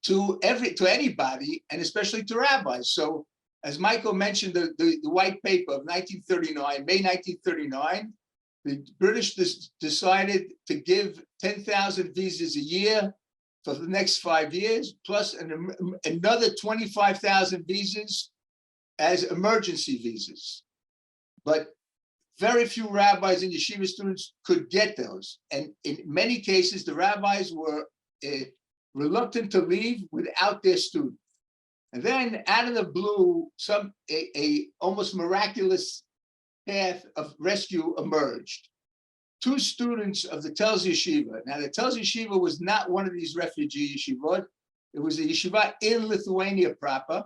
to anybody, and especially to rabbis. So, as Michael mentioned, the white paper of 1939, May 1939, the British decided to give 10,000 visas a year for the next 5 years, plus another 25,000 visas as emergency visas. But very few rabbis and yeshiva students could get those. And in many cases, the rabbis were reluctant to leave without their students. And then out of the blue, a almost miraculous path of rescue emerged. 2 students of the Telz Yeshiva. Now, the Telz Yeshiva was not one of these refugee yeshivot. It was a yeshiva in Lithuania proper.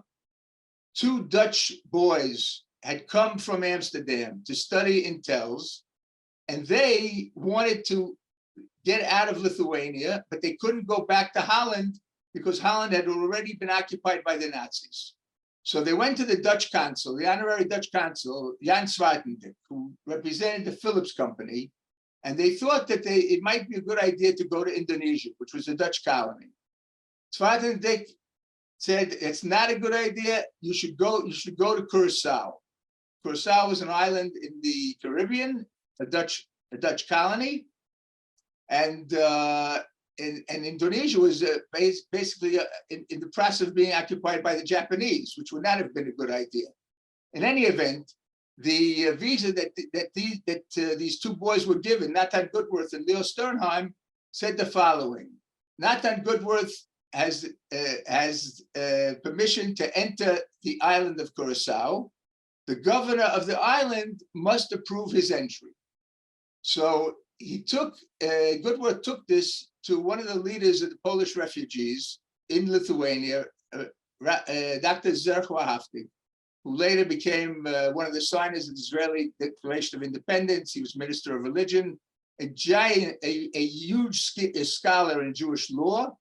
2 Dutch boys had come from Amsterdam to study in Telz, and they wanted to get out of Lithuania, but they couldn't go back to Holland because Holland had already been occupied by the Nazis. So they went to the Dutch consul, the honorary Dutch consul, Jan Zwartendijk, who represented the Philips Company, and they thought that it might be a good idea to go to Indonesia, which was a Dutch colony. Zwartendijk said, it's not a good idea, you should go to Curacao. Curacao was an island in the Caribbean, a Dutch colony, and Indonesia was basically in the process of being occupied by the Japanese, which would not have been a good idea. In any event, the visa that these 2 boys were given, Nathan Goodworth and Leo Sternheim, said the following: Nathan Goodworth has permission to enter the island of Curacao. The governor of the island must approve his entry. So Goodworth took this to one of the leaders of the Polish refugees in Lithuania, Dr. Zerchwahaftig, who later became one of the signers of the Israeli Declaration of Independence. He was Minister of Religion, a huge scholar in Jewish law,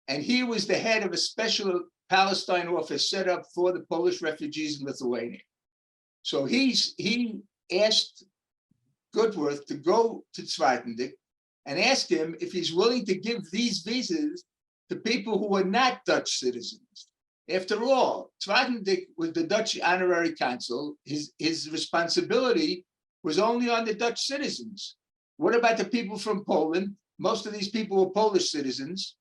and he was the head of a special Palestine office set up for the Polish refugees in Lithuania. So he asked Goodworth to go to Zwartendijk and ask him if he's willing to give these visas to people who are not Dutch citizens. After all, Zwartendijk was the Dutch honorary consul. His responsibility was only on the Dutch citizens. What about the people from Poland? Most of these people were Polish citizens.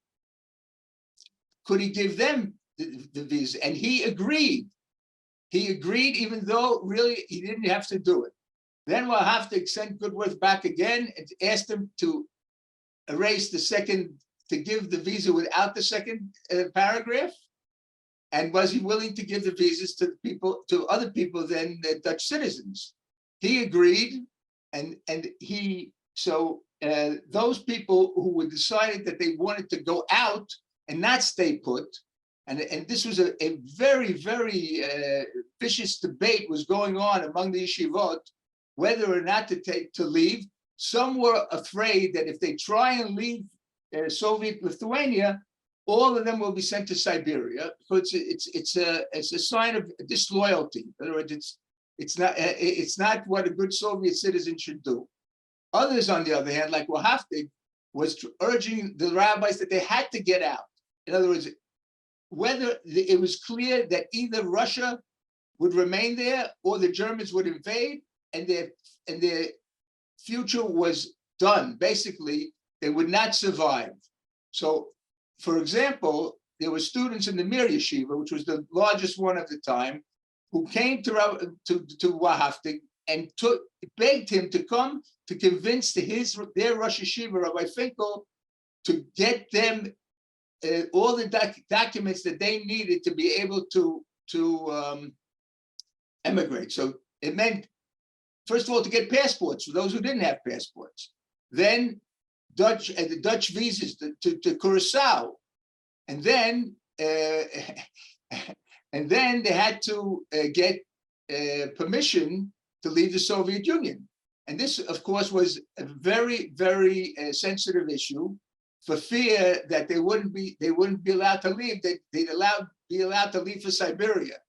Could he give them the visa? And he agreed. He agreed, even though really he didn't have to do it. Then we'll have to send Goodworth back again and ask him to erase the second to give the visa without the second paragraph? And was he willing to give the visas to other people than the Dutch citizens? He agreed, and those people who were decided that they wanted to go out and not stay put, and this was a very, very vicious debate was going on among the yeshivot, whether or not to leave. Some were afraid that if they try and leave Soviet Lithuania, all of them will be sent to Siberia. So it's a sign of disloyalty. In other words, it's not what a good Soviet citizen should do. Others, on the other hand, like Wahaftig, was urging the rabbis that they had to get out. In other words, whether it was clear that either Russia would remain there or the Germans would invade, and their future was done. Basically, they would not survive. So, for example, there were students in the Mir Yeshiva, which was the largest one at the time, who came to Wahaftig and begged him to come to convince their Rosh Yeshiva, Rabbi Finkel, to get them all the documents that they needed to be able to emigrate. So it meant, first of all, to get passports for those who didn't have passports. Then the Dutch visas to Curacao, and then they had to get permission to leave the Soviet Union. And this, of course, was a very, very sensitive issue, for fear that they wouldn't be allowed to leave. They'd be allowed to leave for Siberia.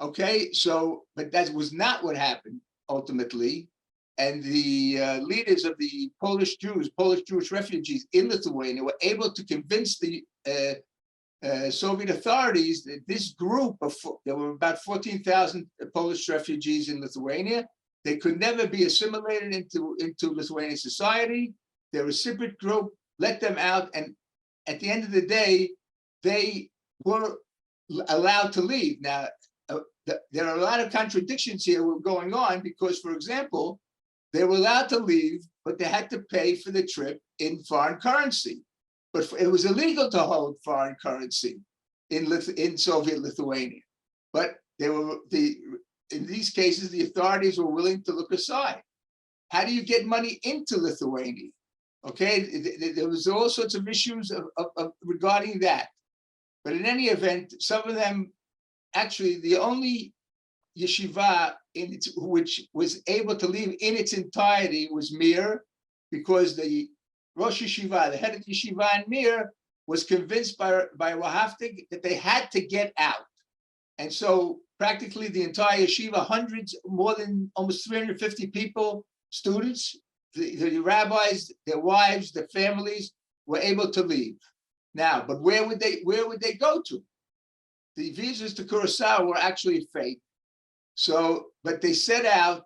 Okay, so, but that was not what happened ultimately. And the leaders of the Polish Jewish refugees in Lithuania were able to convince the Soviet authorities that this group there were about 14,000 Polish refugees in Lithuania. They could never be assimilated into Lithuanian society. They're a separate group. Let them out, and at the end of the day, they were allowed to leave. Now, there are a lot of contradictions here going on, because, for example, they were allowed to leave, but they had to pay for the trip in foreign currency. But it was illegal to hold foreign currency in Soviet Lithuania. But in these cases, the authorities were willing to look aside. How do you get money into Lithuania? Okay, there was all sorts of issues regarding that. But in any event, some of them, actually, the only yeshiva which was able to leave in its entirety was Mir, because the Rosh Yeshiva, the head of the yeshiva in Mir, was convinced by Wahaftig that they had to get out. And so practically the entire yeshiva, more than almost 350 people, students, the rabbis, their wives, their families, were able to leave. Now, but where would they go to? The visas to Curacao were actually fake. So, but they set out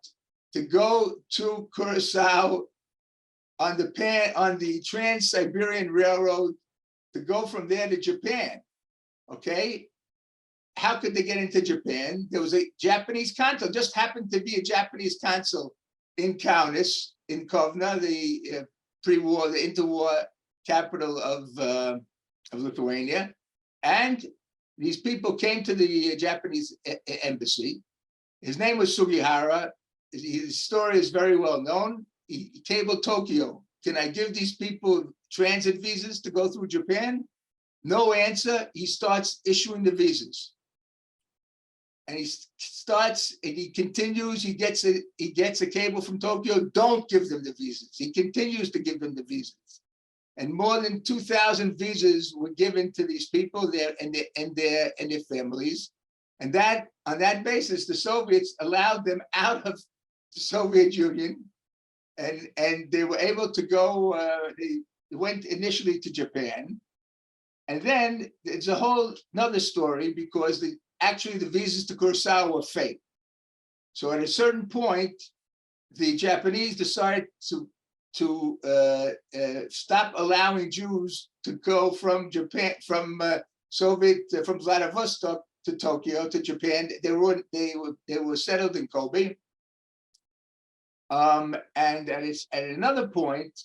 to go to Curacao on the Trans-Siberian Railroad, to go from there to Japan. Okay, how could they get into Japan? There was a Japanese consul, just happened to be a Japanese consul in Kaunas, in Kovna, the pre-war, the interwar capital of Lithuania. And these people came to the Japanese embassy. His name was Sugihara. His story is very well known. He cabled Tokyo. Can I give these people transit visas to go through Japan? No answer. He starts issuing the visas. And he continues, he gets a cable from Tokyo, don't give them the visas. He continues to give them the visas. And more than 2,000 visas were given to these people there and their families. And that, on that basis, the Soviets allowed them out of the Soviet Union, and they were able to go, they went initially to Japan. And then it's a whole another story, because actually the visas to Curacao were fake. So at a certain point, the Japanese decided to stop allowing Jews to go from Japan, from Vladivostok to Tokyo to Japan. They were settled in Kobe. And at another point,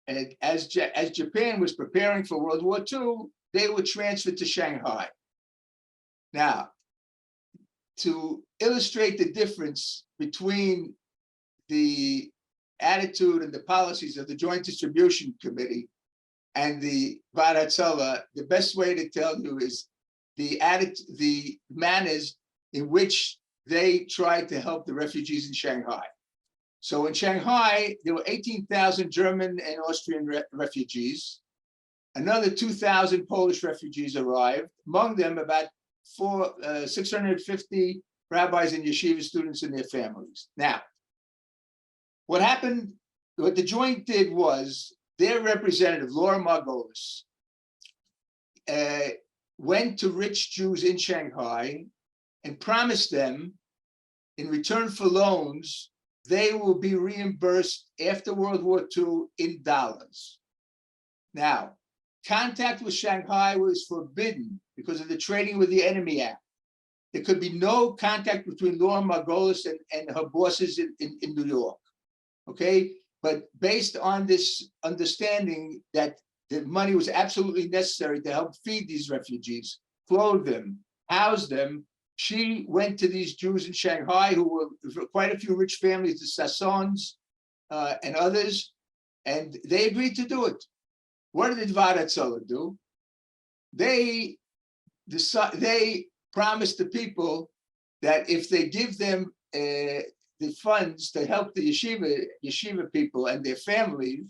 and as Japan was preparing for World War II, they were transferred to Shanghai. Now, to illustrate the difference between the attitude and the policies of the Joint Distribution Committee and the Vaad Hatzalah, the best way to tell you is the manners in which they tried to help the refugees in Shanghai. So in Shanghai, there were 18,000 German and Austrian refugees. Another 2,000 Polish refugees arrived, among them about 650 rabbis and yeshiva students and their families. Now, what happened, what the Joint did was, their representative, Laura Margolis, went to rich Jews in Shanghai and promised them, in return for loans, they will be reimbursed after World War II in dollars. Now, contact with Shanghai was forbidden because of the Trading with the Enemy Act. There could be no contact between Laura Margolis and her bosses in New York, okay? But based on this understanding that the money was absolutely necessary to help feed these refugees, clothe them, house them, she went to these Jews in Shanghai, who were quite a few rich families, the Sassons and others, and they agreed to do it. What did Vaad Hatzalah do? They promised the people that if they give them the funds to help the yeshiva people and their families,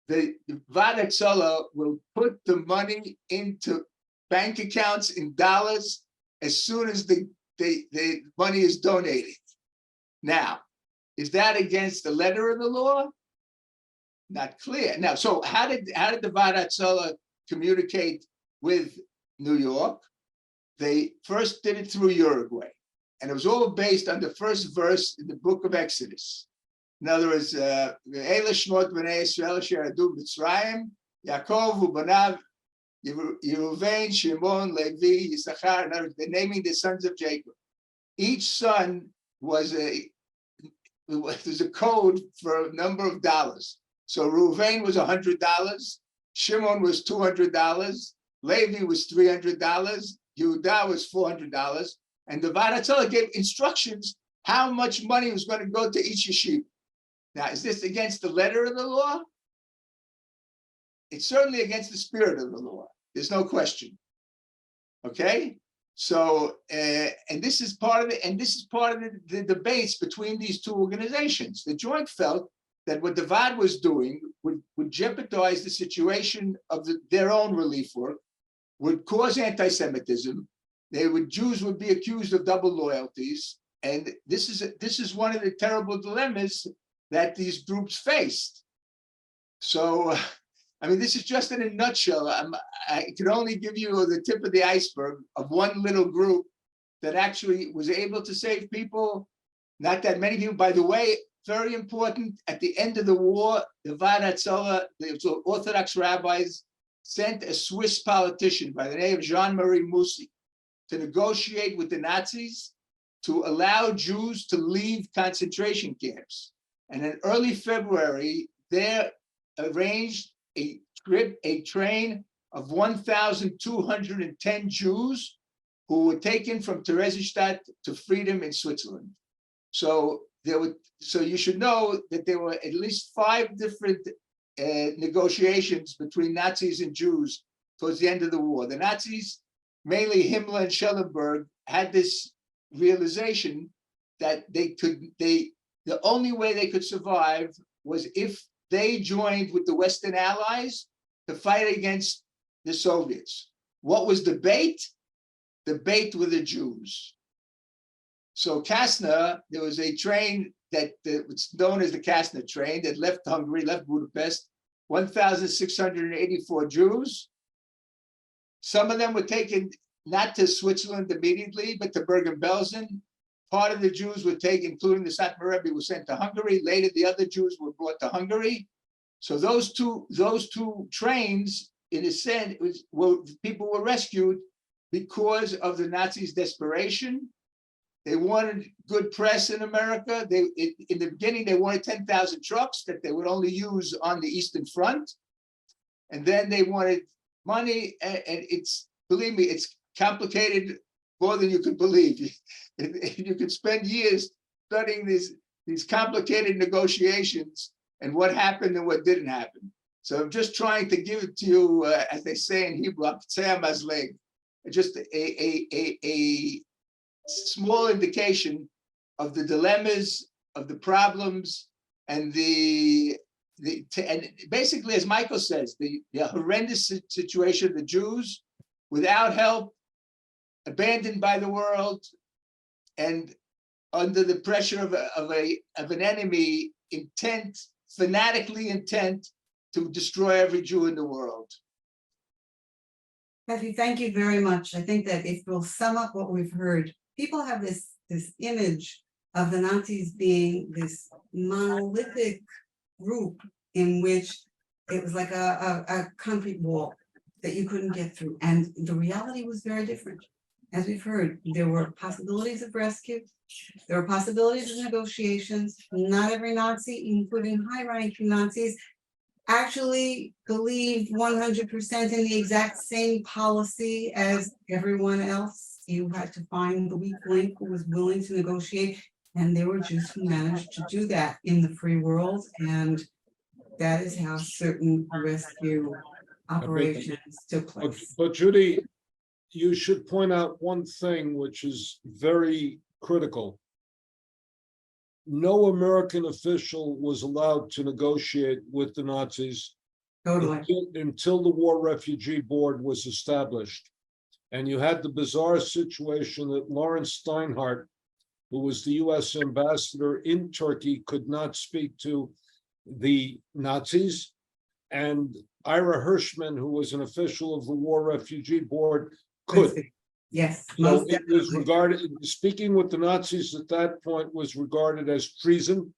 the Vaad Hatzalah will put the money into bank accounts in dollars as soon as the money is donated. Now, is that against the letter of the law? Not clear. Now, so how did the Vaad Hatzalah communicate with New York? They first did it through Uruguay, and it was all based on the first verse in the book of Exodus. In other words, Eila Shmot Bnei Yisrael Asher Adu Mitzrayim, Yaakov u'banav, Yeruvain, Shimon, Levi, Yisachar. In other words, they're naming the sons of Jacob. Each son was a code for a number of dollars. So Reuven was $100, Shimon was $200, Levi was $300, Yehudah was $400, and the Vaad Hatzalah gave instructions how much money was going to go to each yeshiva. Now, is this against the letter of the law? It's certainly against the spirit of the law. There's no question. Okay, so and this is part of it, and this is part of the debates between these two organizations. The Joint felt that what the Vaad was doing would jeopardize the situation of their own relief work, would cause anti-Semitism. Jews would be accused of double loyalties, and this is one of the terrible dilemmas that these groups faced. So, I mean, this is just in a nutshell. I can only give you the tip of the iceberg of one little group that actually was able to save people. Not that many people, by the way, very important, at the end of the war, the Vaad Hatzalah, the Orthodox rabbis, sent a Swiss politician by the name of Jean-Marie Moussi to negotiate with the Nazis to allow Jews to leave concentration camps. And in early February, they arranged a train of 1,210 Jews who were taken from Theresienstadt to freedom in Switzerland. So you should know that there were at least 5 different negotiations between Nazis and Jews towards the end of the war. The Nazis, mainly Himmler and Schellenberg, had this realization that the only way they could survive was if they joined with the Western Allies to fight against the Soviets. What was the bait? The bait were the Jews. So Kastner, there was a train that was known as the Kastner train that left Hungary, left Budapest, 1,684 Jews. Some of them were taken not to Switzerland immediately, but to Bergen-Belsen. Part of the Jews were taken, including the Satmar Rebbe, were sent to Hungary. Later, the other Jews were brought to Hungary. So those two trains, in a sense, people were rescued because of the Nazis' desperation They wanted good press in America. In the beginning, they wanted 10,000 trucks that they would only use on the Eastern Front. And then they wanted money, and it's, believe me, it's complicated more than you could believe. You could spend years studying these complicated negotiations and what happened and what didn't happen. So I'm just trying to give it to you, as they say in Hebrew, just a small indication of the dilemmas, of the problems, and and basically, as Michael says, the horrendous situation of the Jews without help, abandoned by the world, and under the pressure of an enemy fanatically intent to destroy every Jew in the world. Kathy, thank you very much. I think that if we'll sum up what we've heard, people have this image of the Nazis being this monolithic group in which it was like a concrete wall that you couldn't get through. And the reality was very different. As we've heard, there were possibilities of rescue. There were possibilities of negotiations. Not every Nazi, including high-ranking Nazis, actually believed 100% in the exact same policy as everyone else. You had to find the weak link who was willing to negotiate. And there were Jews who managed to do that in the free world. And that is how certain rescue operations took place. But Judy, you should point out one thing which is very critical. No American official was allowed to negotiate with the Nazis Totally. until the War Refugee Board was established. And you had the bizarre situation that Lawrence Steinhardt, who was the US ambassador in Turkey, could not speak to the Nazis. And Ira Hirschman, who was an official of the War Refugee Board, could. Yes. So it was regarded, speaking with the Nazis at that point was regarded as treason.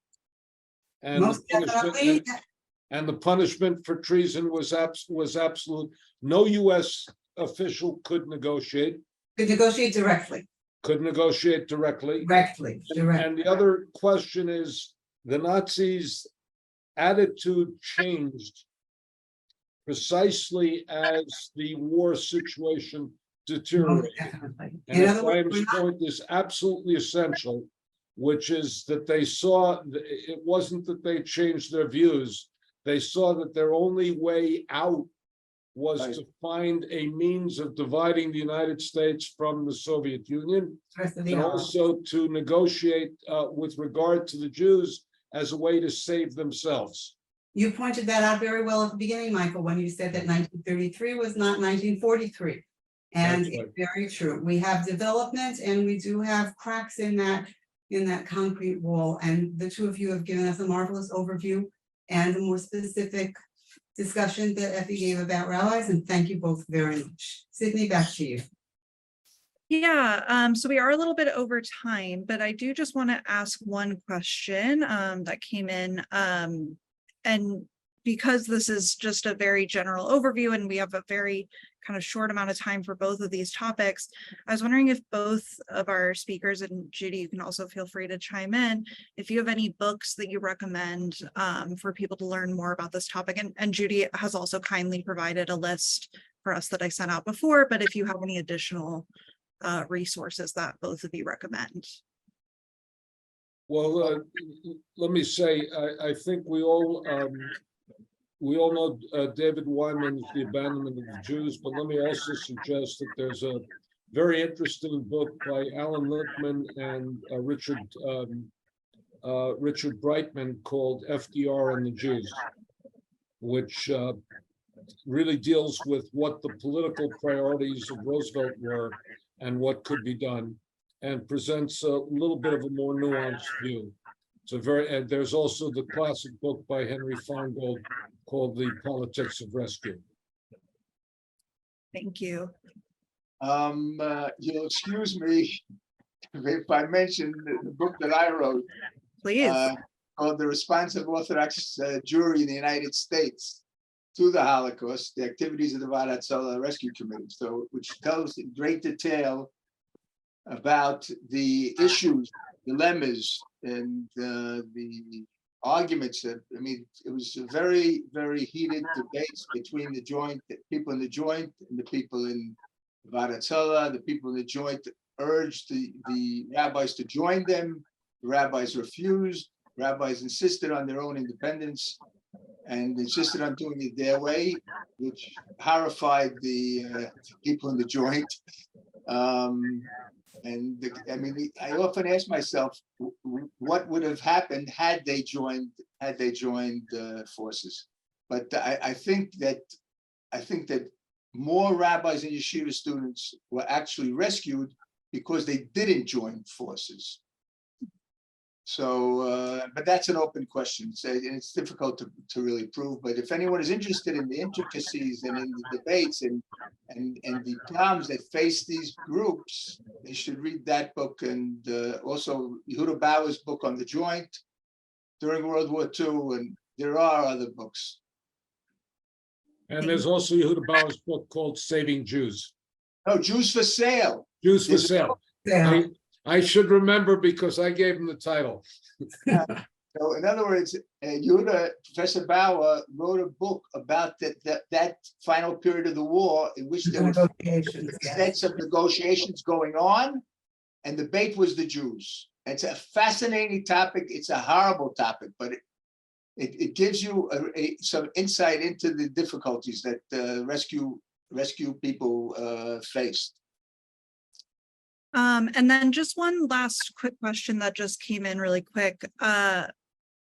And the punishment for treason was absolute. No US official could negotiate. Could negotiate directly. Could negotiate directly. Directly. And the other question is, the Nazis' attitude changed precisely as the war situation deteriorated. And Efraim's point is absolutely essential, which is that they saw, it wasn't that they changed their views, they saw that their only way out was to find a means of dividing the United States from the Soviet Union, and also to negotiate with regard to the Jews as a way to save themselves. You pointed that out very well at the beginning, Michael, when you said that 1933 was not 1943. And it's very true. We have development and we do have cracks in that concrete wall. And the two of you have given us a marvelous overview and a more specific discussion that Effie gave about rabbis, and thank you both very much. Sydney, back to you. Yeah, so we are a little bit over time, but I do just want to ask one question that came in. And because this is just a very general overview and we have a very kind of short amount of time for both of these topics, I was wondering if both of our speakers, and Judy, you can also feel free to chime in, if you have any books that you recommend for people to learn more about this topic. And Judy has also kindly provided a list for us that I sent out before, but if you have any additional resources that both of you recommend. Well, let me say, I think we all know David Wyman's The Abandonment of the Jews, but let me also suggest that there's a very interesting book by Alan Lippman and Richard Brightman called FDR and the Jews, which really deals with what the political priorities of Roosevelt were and what could be done, and presents a little bit of a more nuanced view. So and there's also the classic book by Henry Feingold called The Politics of Rescue. Thank you. You'll excuse me if I mention the book that I wrote. Please. Called The Responsive Orthodox Jury in the United States to the Holocaust, the activities of the Vadat Sala Rescue Committee. So, which tells in great detail about the issues, dilemmas, and the arguments that, I mean, it was a very, very heated debates between the joint, the people in the joint and the people in Vadatella. The people in the joint urged the rabbis to join them. The rabbis refused. Rabbis insisted on their own independence and insisted on doing it their way, which horrified the people in the joint. I mean, I often ask myself, what would have happened had they joined forces? But I think that more rabbis and yeshiva students were actually rescued because they didn't join forces. So, but that's an open question. It's difficult to really prove. But if anyone is interested in the intricacies and in the debates and the problems that face these groups, they should read that book, and also Yehuda Bauer's book on the joint during World War II. And there are other books. And there's also Yehuda Bauer's book called Saving Jews. Oh, Jews for Sale. Jews for Sale. Yeah. I should remember because I gave him the title. So in other words, Professor Bauer wrote a book about that final period of the war in which there was extensive negotiations going on, and the bait was the Jews. It's a fascinating topic. It's a horrible topic, but it gives you some insight into the difficulties that rescue people faced. And then just one last quick question that just came in really quick.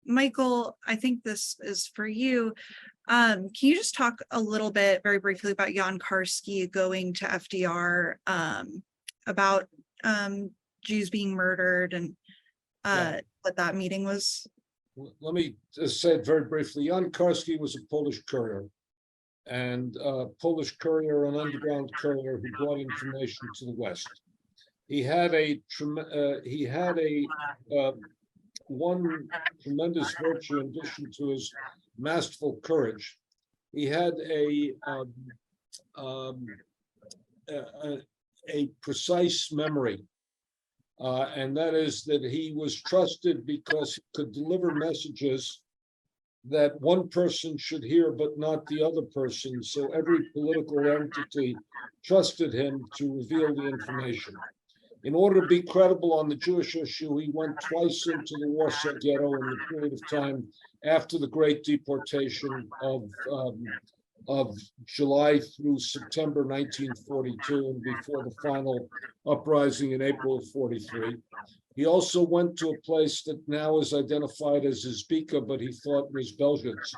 Michael, I think this is for you. Can you just talk a little bit very briefly about Jan Karski going to FDR, about Jews being murdered, and what that meeting was? Let me just say it very briefly. Jan Karski was a Polish courier, and Polish courier, an underground courier who brought information to the West. He had one tremendous virtue in addition to his masterful courage. He had a precise memory, and that is that he was trusted because he could deliver messages that one person should hear but not the other person. So every political entity trusted him to reveal the information. In order to be credible on the Jewish issue, he went twice into the Warsaw Ghetto in the period of time after the Great Deportation of July through September 1942 and before the final uprising in April of 43. He also went to a place that now is identified as Izbika, but he thought was Belgians.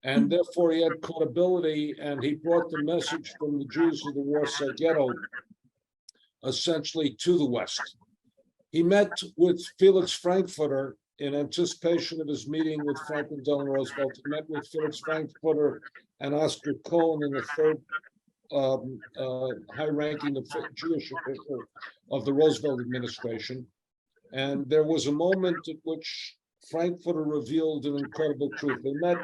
And therefore he had credibility, and he brought the message from the Jews of the Warsaw Ghetto essentially to the West. He met with Felix Frankfurter in anticipation of his meeting with Franklin Delano Roosevelt. He met with Felix Frankfurter and Oscar Cohen, in the third high-ranking Jewish official of the Roosevelt administration. And there was a moment at which Frankfurter revealed an incredible truth. They met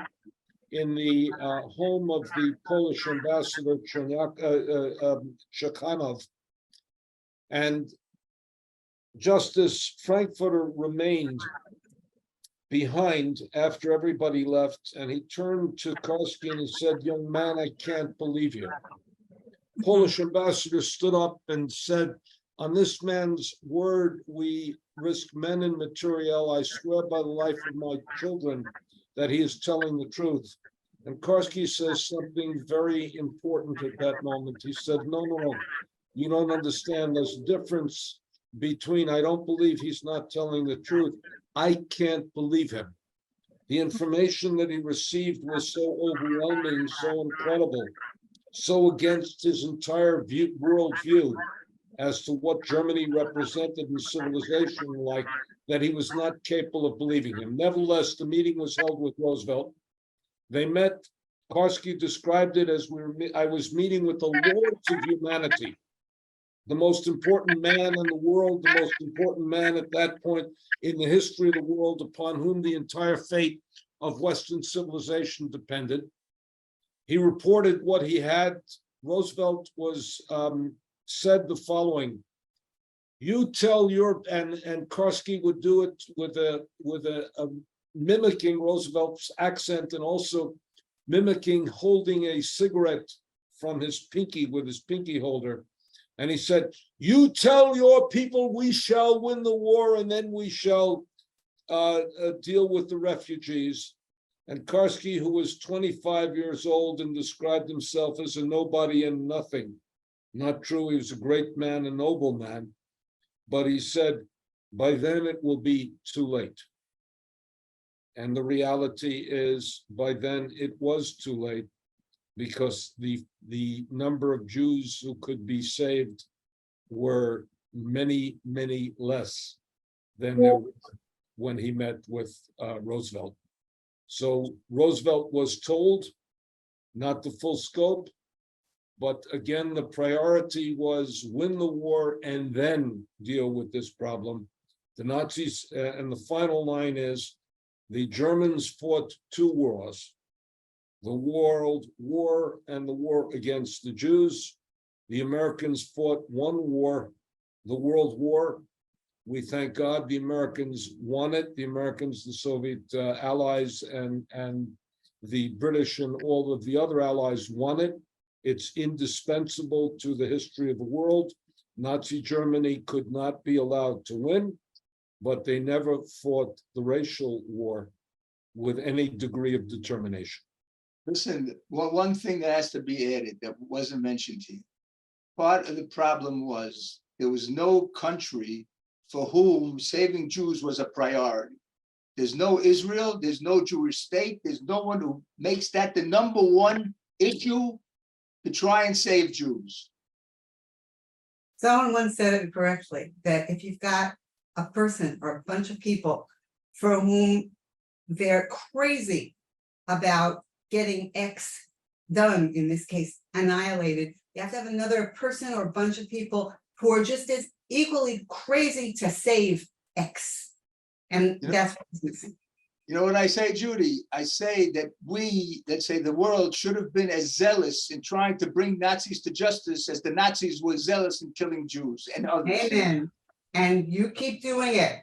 in the home of the Polish ambassador Chekhanov. And just as Frankfurter remained behind after everybody left, and he turned to Karski and he said, "Young man, I can't believe you." Polish ambassador stood up and said, "On this man's word, we risk men and material. I swear by the life of my children that he is telling the truth." And Karski says something very important at that moment. He said, no, you don't understand. There's a difference between I don't believe he's not telling the truth. I can't believe him. The information that he received was so overwhelming, so incredible, so against his entire worldview as to what Germany represented in civilization, like that he was not capable of believing him. Nevertheless, the meeting was held with Roosevelt. They met. Karski described it as I was meeting with the lords of humanity, the most important man in the world, the most important man at that point in the history of the world, upon whom the entire fate of Western civilization depended. He reported what he had. Roosevelt said the following: you tell your, and Karski would do it with a mimicking Roosevelt's accent and also mimicking holding a cigarette from his pinky with his pinky holder. And he said, you tell your people we shall win the war and then we shall deal with the refugees. And Karski, who was 25 years old and described himself as a nobody and nothing. Not true, he was a great man, a noble man. But he said, by then it will be too late. And the reality is, by then it was too late, because the number of Jews who could be saved were many, many less than there were when he met with Roosevelt. So Roosevelt was told, not the full scope, but again, the priority was win the war and then deal with this problem. The Nazis, and the final line is, the Germans fought two wars, the World War and the war against the Jews. The Americans fought one war, the World War. We thank God the Americans won it. The Americans, the Soviet allies, and the British and all of the other allies won it. It's indispensable to the history of the world. Nazi Germany could not be allowed to win, but they never fought the racial war with any degree of determination. Listen, one thing that has to be added that wasn't mentioned here. Part of the problem was there was no country for whom saving Jews was a priority. There's no Israel, there's no Jewish state, there's no one who makes that the number one issue to try and save Jews. Someone once said it correctly, that if you've got a person or a bunch of people for whom they're crazy about getting X done, in this case, annihilated, you have to have another person or a bunch of people who are just as equally crazy to save X. And that's what's missing. You know what I say, Judy? I say that we, let's say the world, should have been as zealous in trying to bring Nazis to justice as the Nazis were zealous in killing Jews and others. Amen. And you keep doing it.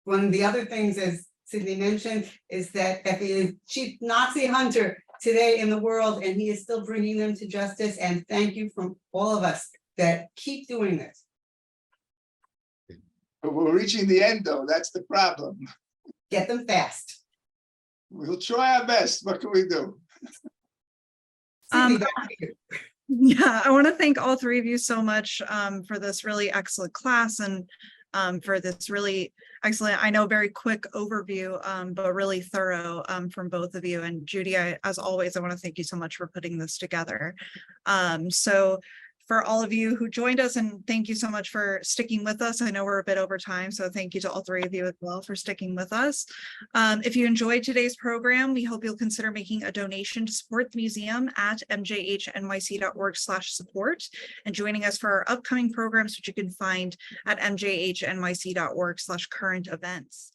One of the other things, as Sydney mentioned, is that Effie is chief Nazi hunter today in the world, and he is still bringing them to justice. And thank you from all of us that keep doing this. But we're reaching the end, though. That's the problem. Get them fast. We'll try our best. What can we do? Sydney, back to you. Yeah, I want to thank all three of you so much for this really excellent class and for this really excellent, I know, very quick overview, but really thorough from both of you. And Judy, as always, I want to thank you so much for putting this together. So for all of you who joined us, and thank you so much for sticking with us. I know we're a bit over time, so thank you to all three of you as well for sticking with us. If you enjoyed today's program, we hope you'll consider making a donation to support the museum at mjhnyc.org/support and joining us for our upcoming programs, which you can find at mjhnyc.org/current events.